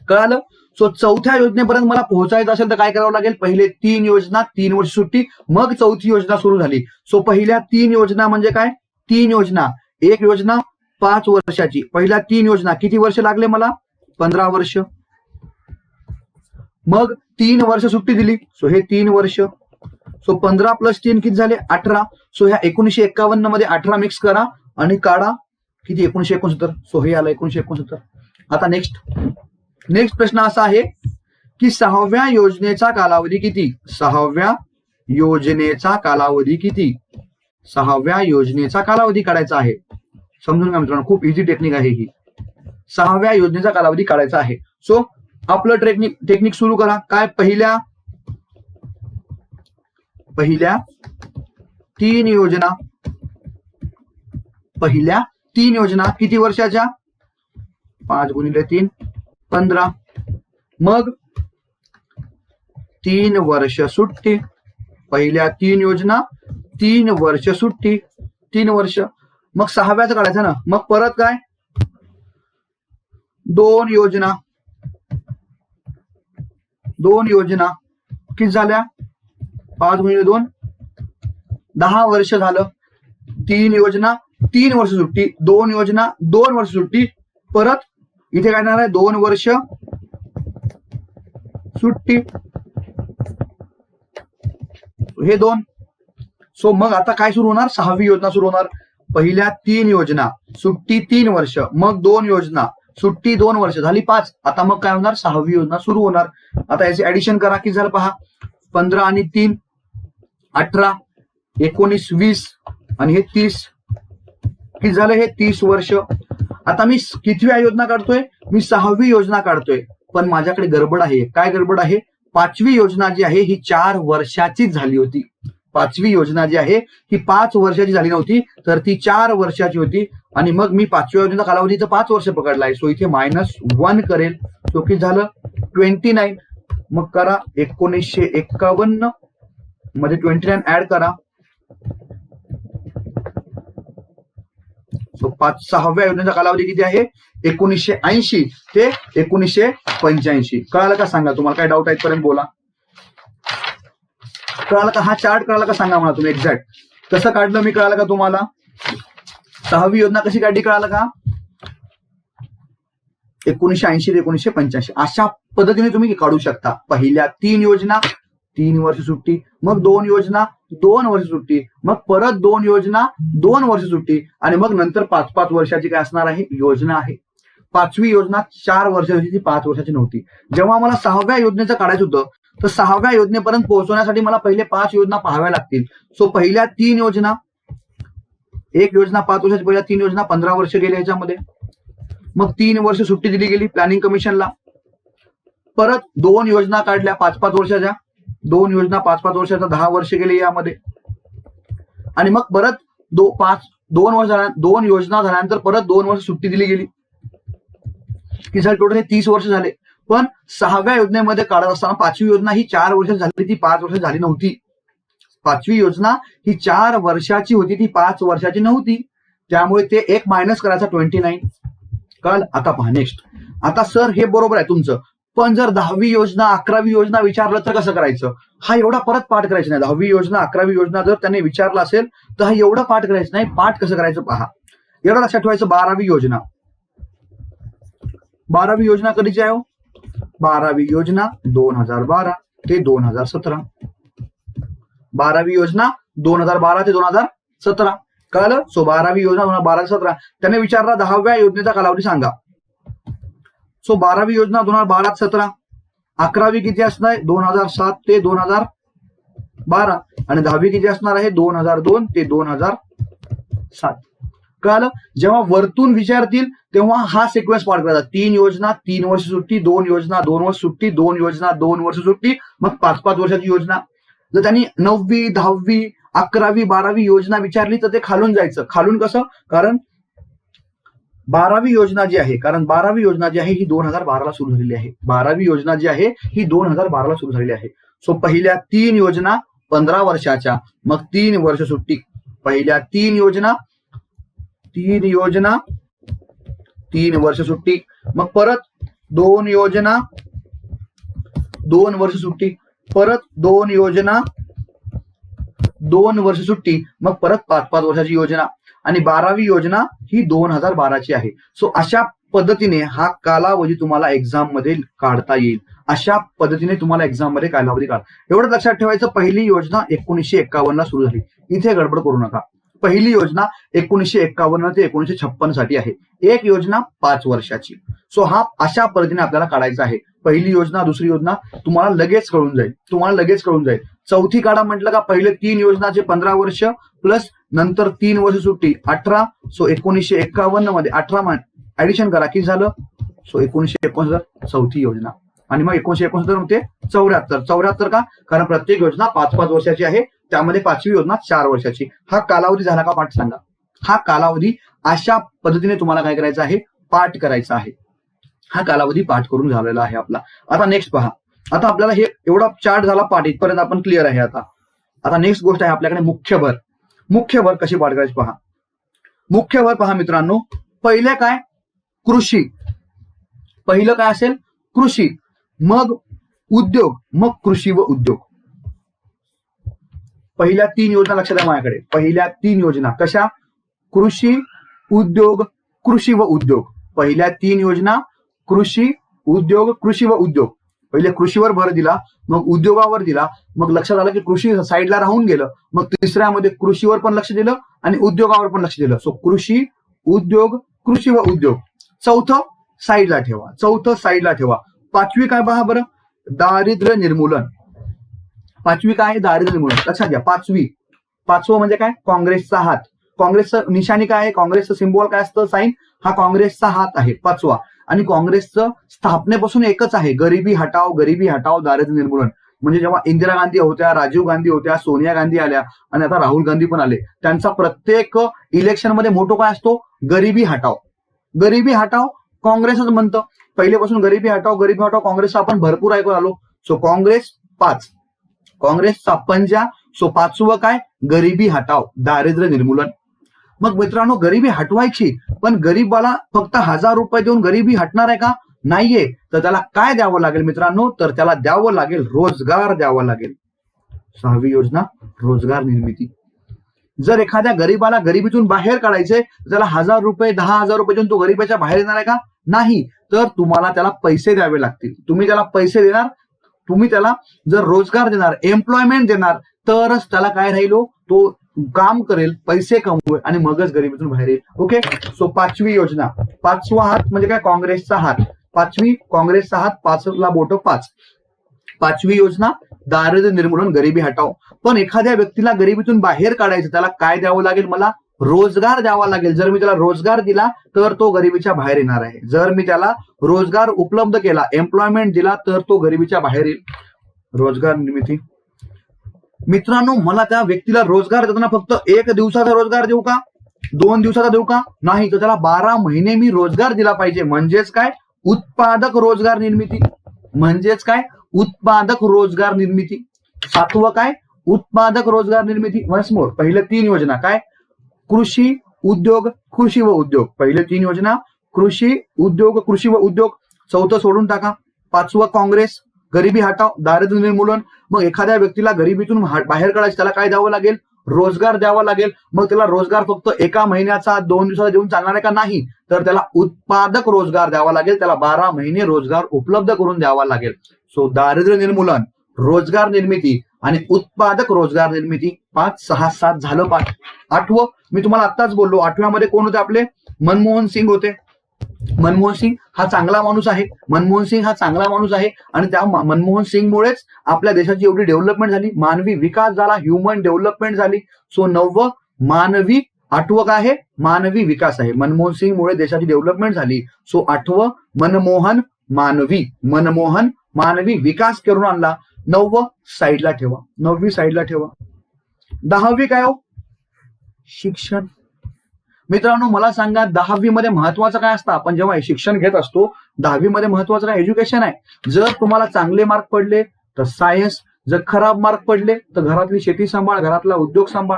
कळालं. सो चौथ्या योजनेपर्यंत मला पोहोचायचं असेल तर काय करावं लागेल, पहिले 3 योजना 3 वर्ष सुट्टी, मग चौथी योजना सुरू झाली. सो पहिल्या 3 योजना म्हणजे काय, 3 योजना, एक योजना 5 वर्षाची, पहिल्या 3 योजना किती वर्ष लागले मला 15 वर्ष. मग 3 वर्ष सुट्टी दिली, सो हे 3 वर्ष. सो 15 + 3 किती झाले 18. सो ह्या 1951 मध्ये 18 मिक्स करा आणि काढा किती 1969. सो हे आलं 1969. आता नेक्स्ट प्रश्न असा आहे की 6व्या योजनेचा कालावधी किती, 6व्या योजनेचा कालावधी किती, 6व्या योजनेचा कालावधी काढायचा आहे. समजून घ्या मित्रांनो, खूप इझी टेक्निक आहे ही. 6व्या योजनेचा कालावधी काढायचा आहे. सो आपलं टेक्निक सुरू करा. काय, पहिल्या 3 योजना, पहिल्या 3 योजना किती वर्षाच्या, 5 × 3 15. मग 3 वर्ष सुट्टी, पहिल्या 3 योजना 3 वर्ष सुट्टी, 3 वर्ष. मग 6व्याचं काढायचं ना. मग परत काय 2 योजना किती झाल्या 5 × 2 10 वर्ष झालं. 3 योजना 3 वर्ष सुट्टी, 2 योजना 2 वर्ष सुट्टी, परत इथे काय येणार आहे 2 वर्ष सुट्टी, हे 2. सो मग आता काय सुरू होणार, 6वी योजना सुरू होणार. पहिल्या 3 योजना सुट्टी 3 वर्ष, मग 2 योजना सुट्टी 2 वर्ष, झाली 5. आता मग काय होणार 6वी योजना सुरू होणार. आता याचे ऍडिशन करा, किती झालं पहा, 15 आणि 3 18, 19 20 आणि हे 30, किती झालं हे 30 वर्ष. आता मी कितव्या योजना काढतोय, मी 6वी योजना काढतोय. पण माझ्याकडे गडबड आहे. काय गडबड आहे, 5वी योजना जी आहे ही 4 वर्षाचीच झाली होती. 5वी योजना जी आहे ही 5 वर्षाची झाली नव्हती, तर ती 4 वर्षाची होती. आणि मग मी 5व्या योजनेचा कालावधीचं 5 वर्ष पकडलाय. सो इथे -1 करेल. सो किती झालं 29. मग करा 1951 मध्ये 29 ऍड करा. सो 6व्या योजनेचा कालावधी किती आहे 1980 ते 1985. कळालं का सांगा, तुम्हाला काय डाऊट आहे पर्यंत बोला. कळालं का, हा चार्ट कळाला का सांगा मला तुम्ही एक्झॅक्ट कसं काढलं मी, कळालं का तुम्हाला. 6वी योजना कशी काढली कळालं का, 1980 ते 1985 अशा पद्धतीने तुम्ही काढू शकता. पहिल्या 3 योजना 3 वर्ष सुट्टी, मग 2 योजना 2 वर्ष सुट्टी, मग परत 2 योजना 2 वर्ष सुट्टी, आणि मग नंतर 5-5 वर्षाची काय असणार आहे योजना आहे. 5वी योजना 4 वर्षाची, ती 5 वर्षाची नव्हती. जेव्हा मला 6व्या योजनेचं काढायचं होतं, तर 6व्या योजनेपर्यंत पोहोचवण्यासाठी मला पहिले 5 योजना पाहाव्या लागतील. सो पहिल्या 3 योजना, एक योजना 5 वर्षाची, पहिल्या 3 योजना 15 वर्ष गेले ह्याच्यामध्ये. मग 3 वर्ष सुट्टी दिली गेली प्लॅनिंग कमिशनला. परत 2 योजना काढल्या 5-5 वर्षाच्या, 2 योजना 5-5 वर्षाच्या, 10 वर्ष गेले यामध्ये. आणि मग परत 2 योजना झाल्यानंतर परत 2 वर्ष सुट्टी दिली गेली, की झालं टोटल 30 वर्ष झाले. पण 6व्या योजनेमध्ये काढत असताना 5वी योजना ही 4 वर्ष झाली, ती 5 वर्ष झाली नव्हती. 5वी योजना ही 4 वर्षाची होती, ती 5 वर्षाची नव्हती. त्यामुळे ते 1 मायनस करायचा 29. कळलं. आता पहा नेक्स्ट. आता सर हे बरोबर आहे तुमचं, पण जर 10वी योजना 11वी योजना विचारलं तर कसं करायचं. हा एवढा परत पाठ करायचा नाही. 10वी योजना 11वी योजना जर त्यांनी विचारलं असेल तर हा एवढं पाठ करायचं नाही. पाठ कसं करायचं पहा, एवढं लक्षात ठेवायचं. 12वी योजना, 12वी योजना कधीची आहे, 12वी योजना 2012 ते 2017. 12वी योजना 2012 ते 2017. कळलं. सो 12वी योजना 2012 ते 2017. त्याने विचारला 10व्या योजनेचा कालावधी सांगा. सो 12वी योजना 2012 ते 2017. 11वी किती असणार आहे 2007 ते 2012. आणि 10वी किती असणार आहे 2002 ते 2007. कळलं. जेव्हा वरतून विचारतील तेव्हा हा सिक्वेन्स पाठ करायचा. 3 योजना 3 वर्ष सुट्टी, 2 योजना 2 वर्ष सुट्टी, 2 योजना 2 वर्ष सुट्टी, मग 5-5 वर्षाची योजना. जर त्यांनी 9वी 10वी 11वी 12वी योजना विचारली तर ते खालून जायचं. खालून कसं, कारण 12वी योजना जी आहे, कारण 12वी योजना जी आहे ही 2012ला सुरू झालेली आहे. 12वी योजना जी आहे ही 2012ला सुरू झालेली आहे. सो पहिल्या 3 योजना 15 वर्षाच्या, मग 3 वर्ष सुट्टी. पहिल्या 3 योजना 3 वर्ष सुट्टी, मग परत 2 योजना 2 वर्ष सुट्टी, परत 2 योजना 2 वर्ष सुट्टी, मग परत 5-5 वर्षाची योजना. आणि 12वी योजना ही 2012ची आहे. सो अशा पद्धतीने हा कालावधी तुम्हाला एक्झाम मध्ये काढता येईल. अशा पद्धतीने तुम्हाला एक्झाम मध्ये कालावधी काढ. एवढं लक्षात ठेवायचं, पहिली योजना 1951ला सुरू झाली. इथे गडबड करू नका. पहिली योजना 1951 ते 1956 साठी आहे. एक योजना 5 वर्षाची. सो हा अशा पद्धतीने आपल्याला काढायचा आहे. पहिली योजना, दुसरी योजना तुम्हाला लगेच कळून जाईल. चौथी काढा म्हटलं का, पहिले 3 योजनाचे 15 वर्ष प्लस नंतर 3 वर्ष सुट्टी 18. सो 1951 मध्ये 18 ऍडिशन करा, किती झालं? सो 1969 चौथी योजना. आणि मग 1969 होते 74 का? कारण प्रत्येक योजना 5-5 वर्षाची आहे. त्यामध्ये 5वी योजना 4 वर्षाची. हा कालावधी झाला का पाठ सांगा? हा कालावधी अशा पद्धतीने तुम्हाला काय करायचं आहे? पाठ करायचा आहे. हा कालावधी पाठ करून झालेला आहे आपला. आता नेक्स्ट पहा. आता आपल्याला हे एवढा चार्ट झाला पाठ, इथपर्यंत आपण क्लिअर आहे. आता नेक्स्ट गोष्ट आहे आपल्याकडे मुख्य भर कशी पाठ करायची पहा. मुख्य भर पहा मित्रांनो, पहिले काय? कृषी. पहिलं काय असेल? कृषी, मग उद्योग, मग कृषी व उद्योग. पहिल्या 3 योजना लक्षात आहे माझ्याकडे. पहिल्या 3 योजना कशा? कृषी, उद्योग, कृषी व उद्योग. पहिल्या 3 योजना कृषी, उद्योग, कृषी व उद्योग. पहिले कृषीवर भर दिला, मग उद्योगावर दिला, मग लक्षात आलं की कृषी साईडला राहून गेलं. मग तिसऱ्यामध्ये कृषीवर पण लक्ष दिलं आणि उद्योगावर पण लक्ष दिलं. सो कृषी, उद्योग, कृषी व उद्योग. चौथं साईडला ठेवा. 5वी काय पहा बरं? दारिद्र्य निर्मूलन. 5वी काय आहे? दारिद्र्य निर्मूलन. लक्षात घ्या. 5वं म्हणजे काय? काँग्रेसचा हात. काँग्रेसचं निशाणी काय आहे? काँग्रेसचं सिम्बॉल काय असतं? साईन. हा काँग्रेसचा हात आहे 5वा. आणि काँग्रेसचं स्थापनेपासून एकच आहे, गरिबी हटाव, दारिद्र्य निर्मूलन. म्हणजे जेव्हा इंदिरा गांधी होत्या, राजीव गांधी होत्या, सोनिया गांधी आल्या आणि आता राहुल गांधी पण आले, त्यांचा प्रत्येक इलेक्शन मध्ये मोटो काय असतो? गरिबी हटाव. काँग्रेसच म्हणतं पहिलेपासून गरिबी हटाव. काँग्रेसचा आपण भरपूर ऐकून आलो. सो काँग्रेस 5, काँग्रेसचा पंजा. सो 5वं काय? गरिबी हटाव, दारिद्र्य निर्मूलन. मग मित्रांनो, गरिबी हटवायची, पण गरीबाला फक्त 1000 रुपये देऊन गरिबी हटणार आहे का? नाहीये. तर त्याला काय द्यावं लागेल मित्रांनो? तर त्याला द्यावं लागेल रोजगार द्यावा लागेल. 6वी योजना रोजगार निर्मिती. जर एखाद्या गरीबाला गरिबीतून बाहेर काढायचे, त्याला 1000 रुपये 10,000 रुपये देऊन तो गरिबाच्या बाहेर येणार आहे का? नाही. तर तुम्हाला त्याला पैसे द्यावे लागतील. तुम्ही त्याला पैसे देणार, तुम्ही त्याला जर रोजगार देणार, एम्प्लॉयमेंट देणार, तरच त्याला काय राहिलो? तो काम करेल, पैसे कमवेल आणि मगच गरिबीतून बाहेर येईल. ओके. सो 5वी योजना, 5वा हात म्हणजे काय? काँग्रेसचा हात. 5वी काँग्रेसचा हात, 5ला बोट 5. 5वी योजना दारिद्र्य निर्मूलन, गरिबी हटाव. पण एखाद्या व्यक्तीला गरिबीतून बाहेर काढायचं, त्याला काय द्यावं लागेल? मला रोजगार द्यावा लागेल. जर मी त्याला रोजगार दिला तर तो गरिबीच्या बाहेर येणार आहे. जर मी त्याला रोजगार उपलब्ध केला, एम्प्लॉयमेंट दिला, तर तो गरिबीच्या बाहेर येईल. रोजगार निर्मिती. मित्रांनो, मला त्या व्यक्तीला रोजगार देताना फक्त 1 दिवसाचा रोजगार देऊ का? 2 दिवसाचा देऊ का? नाही. तर त्याला 12 महिने मी रोजगार दिला पाहिजे. म्हणजेच काय? उत्पादक रोजगार निर्मिती. 7वं काय? उत्पादक रोजगार निर्मिती. Once more. पहिले 3 योजना काय? कृषी, उद्योग, कृषी व उद्योग. पहिले 3 योजना कृषी, उद्योग, कृषी व उद्योग. 4थं सोडून टाका. 5वं काँग्रेस, गरिबी हटाव, दारिद्र्य निर्मूलन. मग एखाद्या व्यक्तीला गरिबीतून बाहेर काढायचं, त्याला काय द्यावं लागेल? रोजगार द्यावा लागेल. मग त्याला रोजगार फक्त 1 महिन्याचा 2 दिवसाचा देऊन चालणार आहे का? नाही. तर त्याला उत्पादक रोजगार द्यावा लागेल. त्याला 12 महिने रोजगार उपलब्ध करून द्यावा लागेल. सो दारिद्र्य निर्मूलन, रोजगार निर्मिती आणि उत्पादक रोजगार निर्मिती. 5, 6, 7 झालं पाठ. 8वं मी तुम्हाला आत्ताच बोललो. 8व्यामध्ये कोण होते आपले? मनमोहन सिंग होते. मनमोहन सिंग हा चांगला माणूस आहे. आणि त्या मनमोहन सिंगमुळेच आपल्या देशाची एवढी डेव्हलपमेंट झाली, मानवी विकास झाला, ह्युमन डेव्हलपमेंट झाली. सो 9वं मानवी, 8वं काय आहे? मानवी विकास आहे. मनमोहन सिंगमुळे देशाची डेव्हलपमेंट झाली. सो 8वं मनमोहन मानवी विकास करून आणला. 9वं साईडला ठेवा. 9वी साईडला ठेवा. 10वी काय हो? शिक्षण. मित्रांनो मला सांगा 10वी मध्ये महत्वाचं काय असतं? आपण जेव्हा शिक्षण घेत असतो 10वी मध्ये महत्वाचं काय? एज्युकेशन आहे. जर तुम्हाला चांगले मार्क पडले तर सायन्स, जर खराब मार्क पडले तर घरातली शेती सांभाळ, घरातला उद्योग सांभाळ,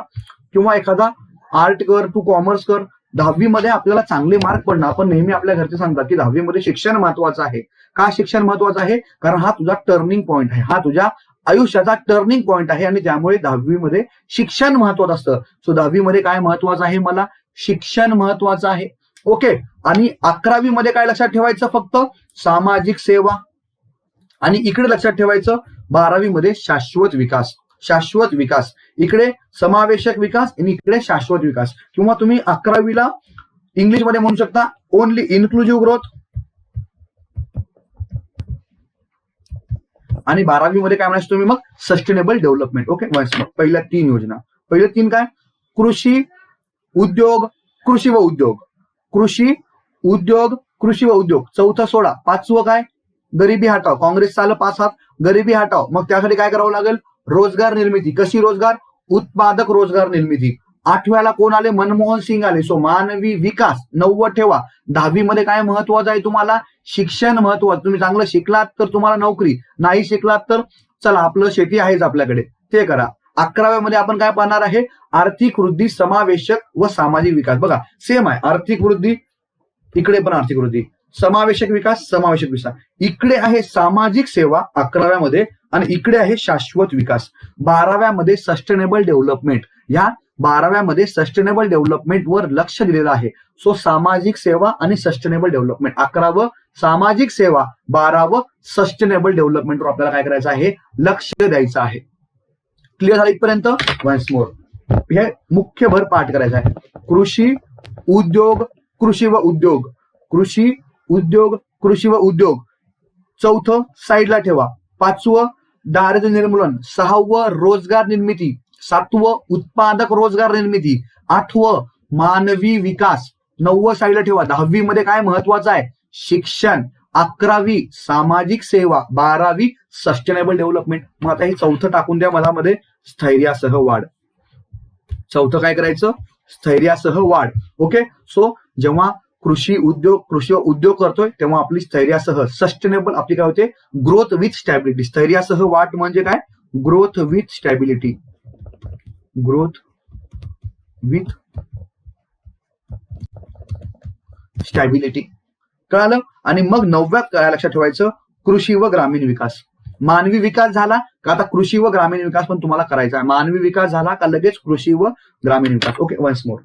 किंवा एखादा आर्ट कर, तू कॉमर्स कर. 10वी मध्ये आपल्याला चांगले मार्क पडणं, आपण नेहमी आपल्या घरचे सांगतात की 10वी मध्ये शिक्षण महत्वाचं आहे. का शिक्षण महत्वाचं आहे? कारण हा तुझा टर्निंग पॉईंट आहे, हा तुझ्या आयुष्याचा टर्निंग पॉईंट आहे आणि त्यामुळे 10वी मध्ये शिक्षण महत्वाचं असतं. सो 10वी मध्ये काय महत्वाचं आहे? मला शिक्षण महत्वाचं आहे. ओके. आणि 11वी मध्ये काय लक्षात ठेवायचं? फक्त सामाजिक सेवा. आणि इकडे लक्षात ठेवायचं 12वी मध्ये शाश्वत विकास. शाश्वत विकास, इकडे समावेशक विकास आणि इकडे शाश्वत विकास. किंवा तुम्ही 11वीला इंग्लिशमध्ये म्हणू शकता ओनली इन्क्लुझिव्ह ग्रोथ. आणि 12वी मध्ये काय म्हणायचं तुम्ही? मग सस्टेनेबल डेव्हलपमेंट. ओके. पहिल्या 3 योजना. पहिल्या 3 काय? कृषी, उद्योग, कृषी व उद्योग. कृषी, उद्योग, कृषी व उद्योग. चौथं सोडा. 5वं काय? गरिबी हटाव. काँग्रेस आलं 5 हात. गरिबी हटाव. मग त्यासाठी काय करावं लागेल? रोजगार निर्मिती. कशी रोजगार? उत्पादक रोजगार निर्मिती. 8व्याला कोण आले? मनमोहन सिंग आले. सो मानवी विकास. 9वं ठेवा. 10वी मध्ये काय महत्वाचं आहे तुम्हाला? शिक्षण महत्वाचं. तुम्ही चांगलं शिकलात तर तुम्हाला नोकरी, नाही शिकलात तर चला आपलं शेती आहेच आपल्याकडे, ते करा. 11व्या मध्ये आपण काय पाहणार आहे? आर्थिक वृद्धी, समावेशक व सामाजिक विकास. बघा सेम आहे. आर्थिक वृद्धी, इकडे पण आर्थिक वृद्धी. समावेशक विकास, समावेशक विकास. इकडे आहे सामाजिक सेवा 11व्या मध्ये आणि इकडे आहे शाश्वत विकास 12व्या मध्ये. Sustainable development. या 12व्या मध्ये सस्टेनेबल डेव्हलपमेंट वर लक्ष दिलेलं आहे. सो सामाजिक सेवा आणि सस्टेनेबल डेव्हलपमेंट. 11व सामाजिक सेवा, 12व सस्टेनेबल डेव्हलपमेंट वर आपल्याला काय करायचं आहे? लक्ष द्यायचं आहे. क्लिअर झालं इथपर्यंत? Once more. हे मुख्य भर पाठ करायचा आहे. कृषी, उद्योग, कृषी व उद्योग. कृषी, उद्योग, कृषी व उद्योग. 4थं साईडला ठेवा. 5वं दारिद्र्य निर्मूलन. 6वं रोजगार निर्मिती. 7वं उत्पादक रोजगार निर्मिती. 8वं मानवी विकास. 9वं साईडला ठेवा. 10वी मध्ये काय महत्वाचं आहे? शिक्षण. 11वी सामाजिक सेवा. 12वी सस्टेनेबल डेव्हलपमेंट. मग आता हे 4थं टाकून द्या मला मध्ये. स्थैर्यासह वाढ. 4थं काय करायचं? स्थैर्यासह वाढ. ओके. सो जेव्हा कृषी उद्योग करतोय तेव्हा आपली स्थैर्यासह सस्टेनेबल आपली काय होते? Growth with stability. स्थैर्यासह वाढ म्हणजे काय? Growth with stability. Growth with stability. कळालं? आणि मग 9व्यात काय लक्षात ठेवायचं? कृषी व ग्रामीण विकास. मानवी विकास झाला का आता कृषी व ग्रामीण विकास पण तुम्हाला करायचा आहे. मानवी विकास झाला का लगेच कृषी व ग्रामीण विकास. ओके. Once more.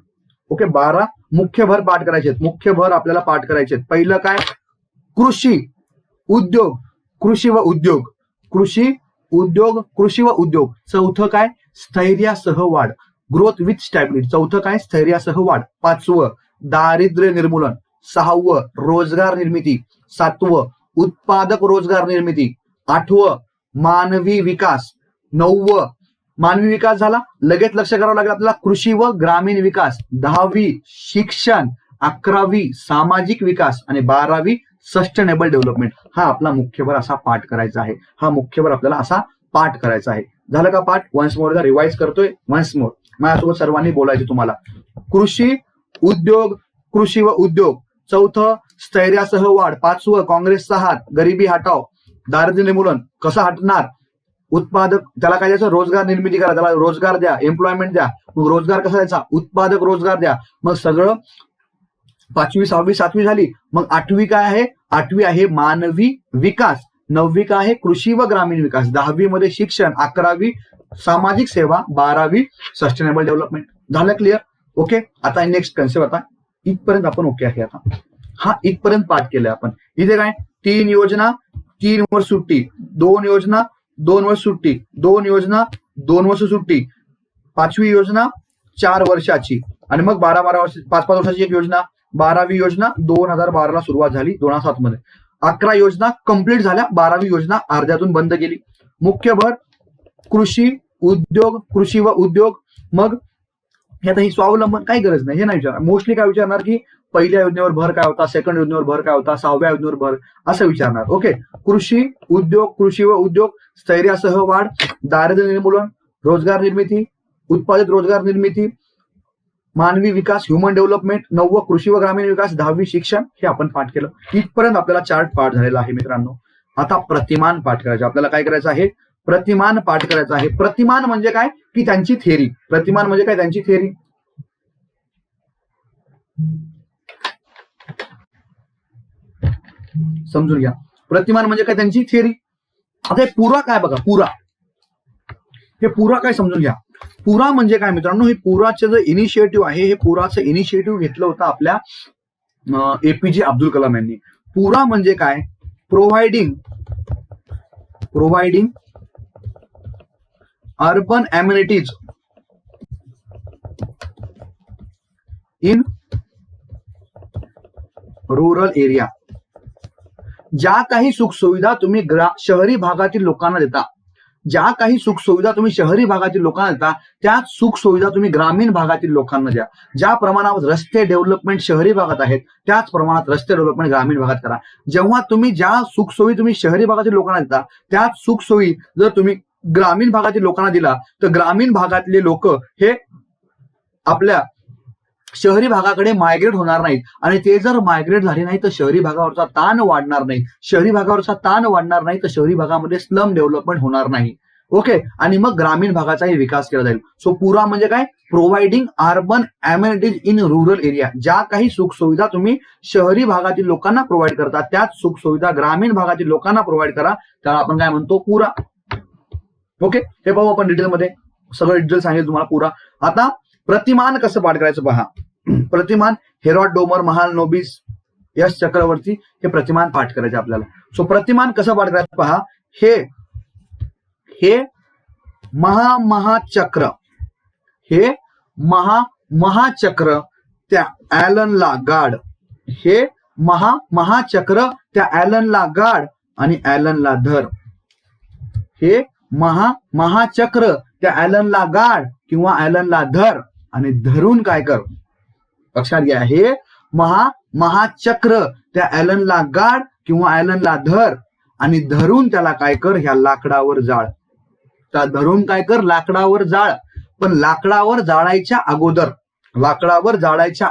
ओके. 12 मुख्य भर पाठ करायचे. मुख्य भर आपल्याला पाठ करायचे. पहिलं काय? कृषी, उद्योग, कृषी व उद्योग. कृषी, उद्योग, कृषी व उद्योग. 4थं काय? स्थैर्यासह वाढ. Growth with stability. 4थं काय? स्थैर्यासह वाढ. 5वं दारिद्र्य निर्मूलन. 6वं रोजगार निर्मिती. 7वं उत्पादक रोजगार निर्मिती. 8वं मानवी विकास. 9वं मानवी विकास झाला लगेच लक्ष करावं लागेल आपल्याला कृषी व ग्रामीण विकास. 10वी शिक्षण. 11वी सामाजिक विकास आणि 12वी सस्टेनेबल डेव्हलपमेंट. हा आपला मुख्यभर असा पाठ करायचा आहे. हा मुख्यभर आपल्याला असा पाठ करायचा आहे. झालं का पाठ? वन्स मोर रिवाइज करतोय. वन्स मोर माझ्यासोबत सर्वांनी बोलायचे तुम्हाला. कृषी, उद्योग, कृषी व उद्योग. 4थं स्थैर्यासह वाढ. 5वं काँग्रेसचा हात. गरिबी हटाव. दारिद्र्य निर्मूलन कसं हटणार? उत्पादक. त्याला काय द्यायचं? रोजगार निर्मिती करा. त्याला रोजगार द्या, एम्प्लॉयमेंट द्या. मग रोजगार कसा द्यायचा? उत्पादक रोजगार द्या. मग सगळं 5वी 6वी 7वी झाली. मग 8वी काय आहे? 8वी आहे मानवी विकास. 9वी काय आहे? कृषी व ग्रामीण विकास. 10वी मध्ये शिक्षण. 11वी सामाजिक सेवा. 12वी सस्टेनेबल डेव्हलपमेंट. झालं क्लिअर? ओके. आता नेक्स्ट कन्सेप्ट. आता इथपर्यंत आपण ओके आहे. आता हा इथपर्यंत पाठ केलाय आपण. इथे काय? 3 योजना, 3 वर सुट्टी. 2 योजना, 2 वर्ष सुट्टी. 2 योजना, 2 वर्ष सुट्टी. 5वी योजना 4 वर्षाची आणि मग 12 वर्ष 5 वर्षाची एक योजना. 12वी योजना 2012ला सुरुवात झाली 2007 मध्ये. 11 योजना कंप्लीट झाल्या. 12वी योजना अर्ध्यातून बंद केली. मुख्य भर कृषी, उद्योग, कृषी व उद्योग. मग आता ही स्वावलंबन काही गरज नाही. हे नाही विचारणार. मोस्टली काय विचारणार की पहिल्या योजनेवर भर काय होता, सेकंड योजनेवर भर काय होता, 6व्या योजनेवर भर असं विचारणार. ओके. कृषी, उद्योग, कृषी व उद्योग. स्थैर्यासह वाढ. दारिद्र्य निर्मूलन. रोजगार निर्मिती. उत्पादित रोजगार निर्मिती. मानवी विकास, ह्युमन डेव्हलपमेंट, 9 कृषी व ग्रामीण विकास, 10वी शिक्षण, हे आपण पाठ केलं. इथपर्यंत आपल्याला चार्ट पाठ झालेला आहे मित्रांनो. आता प्रतिमान पाठ करायचं. आपल्याला काय करायचं आहे? प्रतिमान पाठ करायचं आहे. प्रतिमान म्हणजे काय? की त्यांची थेअरी. प्रतिमान म्हणजे काय? त्यांची थेअरी. समजून घ्या. प्रतिमान म्हणजे काय? त्यांची थेअरी. आता हे पुरा काय बघा, पुरा. हे पुरा काय समजून घ्या. पुरा म्हणजे काय मित्रांनो? हे पुराचं जे इनिशिएटिव्ह आहे, हे पुराचं इनिशिएटिव्ह घेतलं होतं आपल्या एपीजे अब्दुल कलाम यांनी. पुरा म्हणजे काय? Providing urban amenities in rural area. ज्या काही सुखसुविधा तुम्ही शहरी भागातील लोकांना देता, ज्या काही सुखसुविधा तुम्ही शहरी भागातील लोकांना देता, त्याच सुखसुविधा तुम्ही ग्रामीण भागातील लोकांना द्या. ज्या प्रमाणात रस्ते डेव्हलपमेंट शहरी भागात आहेत, त्याच प्रमाणात रस्ते डेव्हलपमेंट ग्रामीण भागात करा. जेव्हा तुम्ही ज्या सुखसोयी तुम्ही शहरी भागातील लोकांना देता, त्याच सुखसोयी जर तुम्ही ग्रामीण भागातील लोकांना दिला, तर ग्रामीण भागातले लोक हे आपल्या शहरी भागाकडे मायग्रेट होणार नाहीत. आणि ते जर मायग्रेट झाले नाही तर शहरी भागावरचा ताण वाढणार नाही. शहरी भागावरचा ताण वाढणार नाही तर शहरी भागामध्ये स्लम डेव्हलपमेंट होणार नाही. ओके. आणि मग ग्रामीण भागाचाही विकास केला जाईल. सो पुरा म्हणजे काय? Providing urban amenities in rural area. ज्या काही सुखसुविधा तुम्ही शहरी भागातील लोकांना प्रोव्हाइड करता, त्याच सुखसुविधा ग्रामीण भागातील लोकांना प्रोव्हाइड करा. त्याला आपण काय म्हणतो? पुरा. ओके. हे पाहू आपण डिटेलमध्ये. सगळं डिटेल सांगेल तुम्हाला पुरा. आता प्रतिमान कसं पाठ करायचं पहा. प्रतिमान हेरॉड डोमर, महाल नोबिस, यश चक्रवर्ती, हे प्रतिमान पाठ करायचे आपल्याला. सो प्रतिमान कसं पाठ करायचं पहा. हे महाचक्र, हे महाचक्र त्या ॲलनला गार्ड, हे महाचक्र त्या ॲलनला गार्ड आणि ॲलनला धर. हे महाचक्र त्या ॲलनला गार्ड किंवा ॲलनला धर आणि धरून काय कर? लक्षात घ्या. हे महाचक्र त्या ॲलनला गार्ड किंवा ॲलनला धर आणि धरून त्याला काय कर? ह्या लाकडावर जाळ. त्या धरून काय कर? लाकडावर जाळ. पण लाकडावर जाळायच्या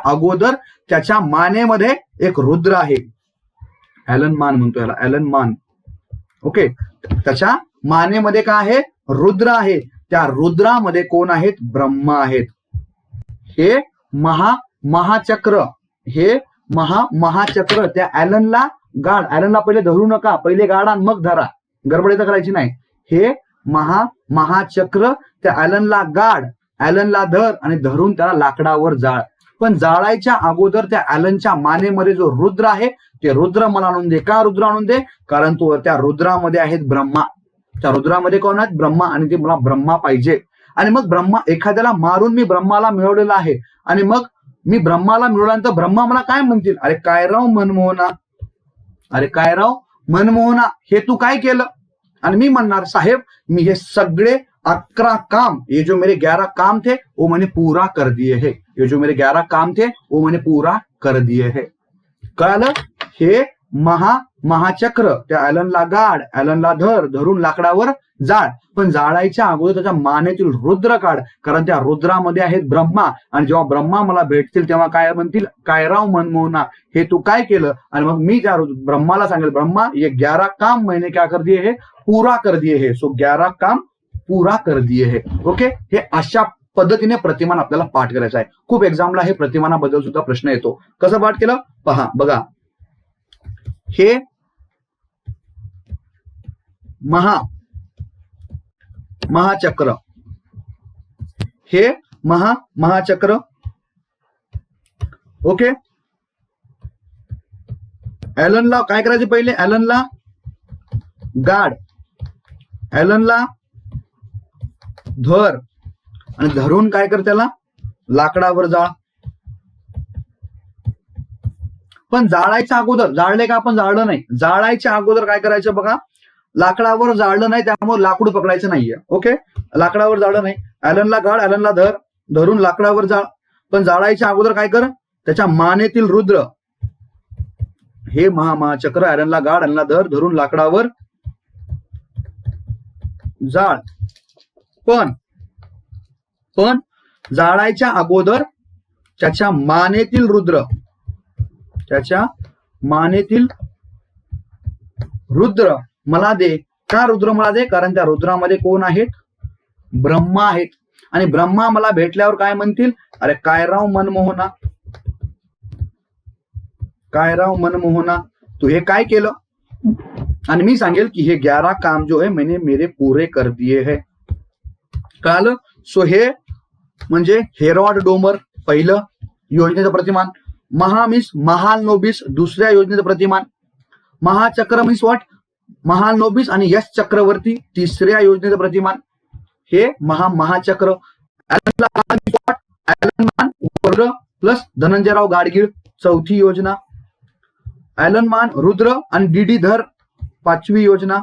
अगोदर त्याच्या मानेमध्ये एक रुद्र आहे. ॲलन मान म्हणतो याला, ॲलन मान. ओके. त्याच्या मानेमध्ये काय आहे? रुद्र आहे. त्या रुद्रामध्ये कोण आहेत? ब्रह्मा आहेत. हे महाचक्र, हे महाचक्र त्या ॲलनला गाड. ॲलनला पहिले धरू नका, पहिले गाडा मग धरा, गडबड करायची नाही. हे महाचक्र त्या ॲलनला गाड, ॲलनला धर आणि धरून त्याला लाकडावर जाळ. पण जाळायच्या अगोदर त्या ॲलनच्या मानेमध्ये जो रुद्र आहे, ते रुद्र मला आणून दे. का रुद्र आणून दे? कारण तो त्या रुद्रामध्ये आहेत ब्रह्मा. त्या रुद्रामध्ये कोण आहेत? ब्रह्मा. आणि ते मला ब्रह्मा पाहिजे. आणि मग ब्रह्मा, एखाद्याला मारून मी ब्रह्माला मिळवलेला आहे आणि मग मी ब्रह्माला मिळवल्यानंतर ब्रह्मा मला काय म्हणतील? अरे काय राव मनमोहना, अरे काय राव मनमोहना, हे तू काय केलं? आणि मी म्हणणार, साहेब मी हे सगळे 11 काम, ये जो मेरे 11 काम थे वो मैंने पूरा कर दिए है. ये जो मेरे 11 काम थे वो मैंने पूरा कर दिए है. कळलं? हे महाचक्र त्या ॲलनला गाड, ॲलनला धर, धरून लाकडावर जाळ. पण जाळायच्या अगोदर त्याच्या मानेतील रुद्र काढ, कारण त्या रुद्रामध्ये आहेत ब्रह्मा. आणि जेव्हा ब्रह्मा मला भेटतील तेव्हा काय म्हणतील? काय राव मनमोहना, हे तू काय केलं? आणि मग मी त्या ब्रह्माला सांगेल, ब्रह्मा ये 11 काम मैंने क्या कर दिए है? पूरा कर दिए है. सो 11 काम पूरा कर दिए है. ओके. हे अशा पद्धतीने प्रतिमान आपल्याला पाठ करायचं आहे. खूप एक्झामला हे प्रतिमानाबद्दल सुद्धा प्रश्न येतो. कसं पाठ केलं पहा. बघा, हे महाचक्र, हे महाचक्र. ओके. ॲलनला काय करायचे? पहिले ॲलनला गाड, ॲलनला धर आणि धरून काय कर? त्याला लाकडावर जाळ. पण जाळायच्या अगोदर, जाळले का आपण? जाळलं नाही. जाळायच्या अगोदर काय करायचं बघा, लाकडावर जाळलं नाही त्यामुळे लाकूड पकडायचं नाहीये. ओके. लाकडावर जाळलं नाही. ॲलनला गाड, ॲलनला धर, धरून लाकडावर जाळ. पण जाळायच्या अगोदर काय कर? त्याच्या मानेतील रुद्र, हे महाचक्र, ॲलनला गाड, ॲलनला धर, धरून लाकडावर जाळ. पण जाळायच्या अगोदर त्याच्या मानेतील रुद्र, त्याच्या मानेतील रुद्र मला दे. का रुद्र मला दे? कारण त्या रुद्रामध्ये कोण आहेत? ब्रह्मा आहेत. आणि ब्रह्मा मला भेटल्यावर काय म्हणतील? अरे काय राव मनमोहना, काय राव मनमोहना, तू हे काय केलं? आणि मी सांगेल की हे 11 काम जो है मैंने मेरे पूरे कर दिए है. कळालं? सो हे म्हणजे हेरॉड डोमर पहिलं योजनेचं प्रतिमान, महा मीन्स महाल नोबिस दुसऱ्या योजनेचं प्रतिमान, महाचक्र मीन्स व्हॉट? महाल नोबिस आणि यश चक्रवर्ती तिसऱ्या योजनेचं प्रतिमान, हे महाचक्र. प्लस धनंजयराव गाडगीळ चौथी योजना, ॲलन मान रुद्र आणि डीडी धर पाचवी योजना.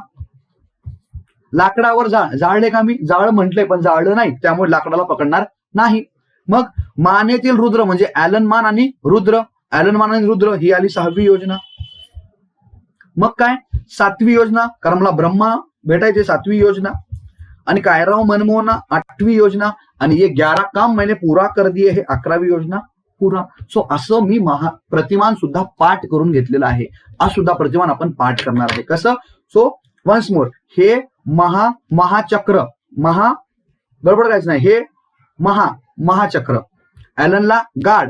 लाकडावर जाळले का? मी जाळ म्हटलंय पण जाळलं नाही, त्यामुळे लाकडाला पकडणार नाही. मग मानेतील रुद्र म्हणजे ॲलन मान आणि रुद्र, ॲलन मान आणि रुद्र ही आली 6वी योजना. मग काय 7वी योजना? कारण मला ब्रह्मा भेटायचे 7वी योजना. आणि कायराव मनमोहना 8वी योजना. आणि ये 11 काम मैंने पूरा कर दिए हे 11वी योजना पूरा. सो असं मी प्रतिमान सुद्धा पाठ करून घेतलेलं आहे. आज सुद्धा प्रतिमान आपण पाठ करणार आहे. कसं? सो वन्स मोर, हे महाचक्र, बरोबर कायच नाही, हे महाचक्र. ॲलनला गाड,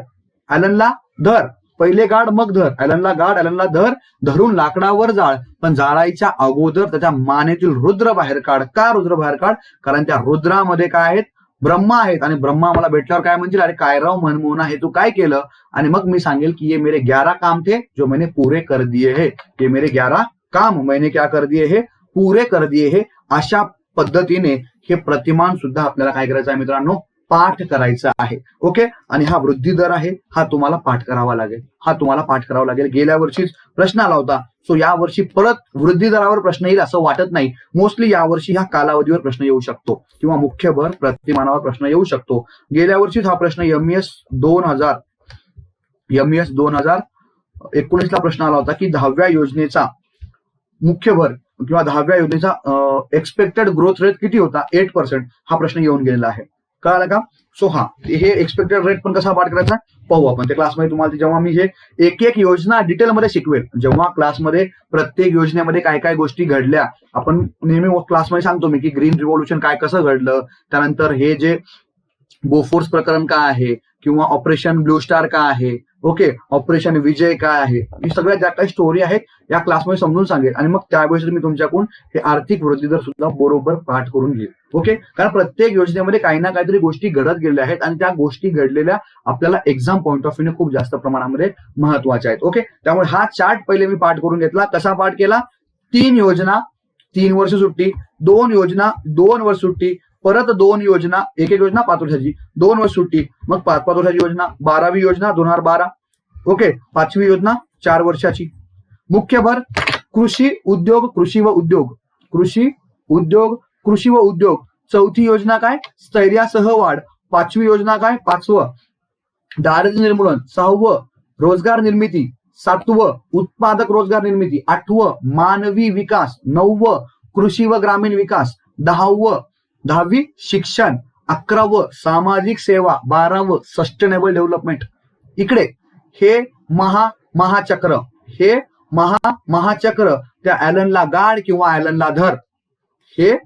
ॲलनला धर, पहिले गाड मग धर, ॲलनला गाड, ॲलनला धर, धरून लाकडावर जाळ, पण जाळायच्या अगोदर त्याच्या मानेतील रुद्र बाहेर काढ. का रुद्र बाहेर काढ? कारण त्या रुद्रामध्ये काय आहेत? ब्रह्मा आहेत. आणि ब्रह्मा मला भेटल्यावर काय म्हणतील? अरे काय राव मनमोहना, हे तू काय केलं? आणि मग मी सांगेल की ये मेरे 11 काम थे जो मैंने पूरे कर दिए है. ये मेरे 11 काम मैंने क्या कर दिए है? पूरे कर दिए है. अशा पद्धतीने हे प्रतिमान सुद्धा आपल्याला काय करायचं आहे मित्रांनो? पाठ करायचा आहे. ओके. आणि हा वृद्धी दर आहे, हा तुम्हाला पाठ करावा लागेल. गेल्या वर्षीच प्रश्न आला होता. सो या वर्षी परत वृद्धी दरावर प्रश्न येईल असं वाटत नाही. मोस्टली यावर्षी ह्या कालावधीवर प्रश्न येऊ शकतो किंवा मुख्य भर प्रतिमानावर प्रश्न येऊ शकतो. गेल्या वर्षीच हा प्रश्न एमईएस 2019 ला प्रश्न आला होता की 10व्या योजनेचा मुख्य भर किंवा 10व्या योजनेचा एक्सपेक्टेड ग्रोथ रेट किती होता? 8%. हा प्रश्न येऊन गेलेला आहे. कळालं का? सो हा हे एक्सपेक्टेड रेट पण कसा पाठ करायचा पाहू आपण त्या क्लासमध्ये. तुम्हाला जेव्हा मी हे एक योजना डिटेलमध्ये शिकवेल, जेव्हा क्लासमध्ये प्रत्येक योजनेमध्ये काय काय गोष्टी घडल्या, आपण नेहमी क्लासमध्ये सांगतो मी की ग्रीन रिव्होल्युशन काय कसं घडलं, त्यानंतर हे जे बोफोर्स प्रकरण काय आहे किंवा ऑपरेशन ब्लू स्टार काय आहे, ओके, ऑपरेशन विजय काय आहे, ही सगळ्या ज्या काही स्टोरी आहेत या क्लासमध्ये समजून सांगेल. आणि मग त्यावेळेस मी तुमच्याकडून हे आर्थिक वृद्धी दर सुद्धा बरोबर पाठ करून घेईल. ओके. कारण प्रत्येक योजनेमध्ये काही ना काहीतरी गोष्टी घडत गेलेल्या आहेत आणि त्या गोष्टी घडलेल्या आपल्याला एक्झाम पॉईंट ऑफ व्ह्यूने खूप जास्त प्रमाणामध्ये महत्वाच्या आहेत. ओके. त्यामुळे हा चार्ट पहिले मी पाठ करून घेतला. कसा पाठ केला? 3 योजना 3 वर्ष सुट्टी, 2 योजना 2 वर्ष सुट्टी, परत 2 योजना, एक योजना 5 वर्षाची, 2 वर्ष सुट्टी, मग 5 वर्षाची योजना, 12वी योजना 2012, ओके, 5वी योजना 4 वर्षाची. मुख्य भर कृषी उद्योग, कृषी व उद्योग. चौथी योजना काय? स्थैर्यासह वाढ. 5वी योजना काय? 5वं दारिद्र्य निर्मूलन. 6वं रोजगार निर्मिती. 7वं उत्पादक रोजगार निर्मिती. 8वं मानवी विकास. 9वं कृषी व ग्रामीण विकास. 10वी शिक्षण. 11वं सामाजिक सेवा. 12वं सस्टेनेबल डेव्हलपमेंट. इकडे हे महाचक्र, हे महाचक्र त्या ॲलनला गाड किंवा ॲलनला धर. हे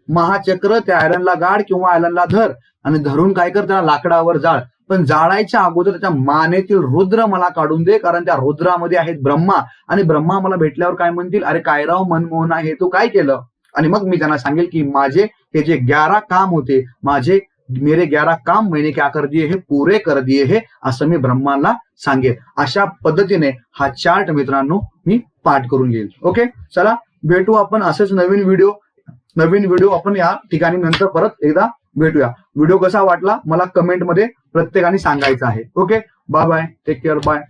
महाचक्र त्या ॲलनला गाड किंवा ॲलनला धर आणि धरून काय कर? त्याला लाकडावर जाळ, पण जाळायच्या अगोदर त्याच्या मानेतील रुद्र मला काढून दे. कारण त्या रुद्रामध्ये आहेत ब्रह्मा आणि ब्रह्मा मला भेटल्यावर काय म्हणतील? अरे काय राव मनमोहना, हे तू काय केलं? आणि मग मी त्यांना सांगेल की माझे हे जे 11 काम होते, मेरे 11 काम मैंने क्या कर दिए है? पूरे कर दिए है, असं मी ब्रह्माला सांगेल. अशा पद्धतीने हा चार्ट मित्रांनो मी पाठ करून घेईल. ओके. चला भेटू आपण असेच नवीन व्हिडिओ आपण या ठिकाणी नंतर परत एकदा भेटूया. व्हिडिओ कसा वाटला मला कमेंटमध्ये प्रत्येकाने सांगायचं आहे. Okay. Bye bye, take care, bye.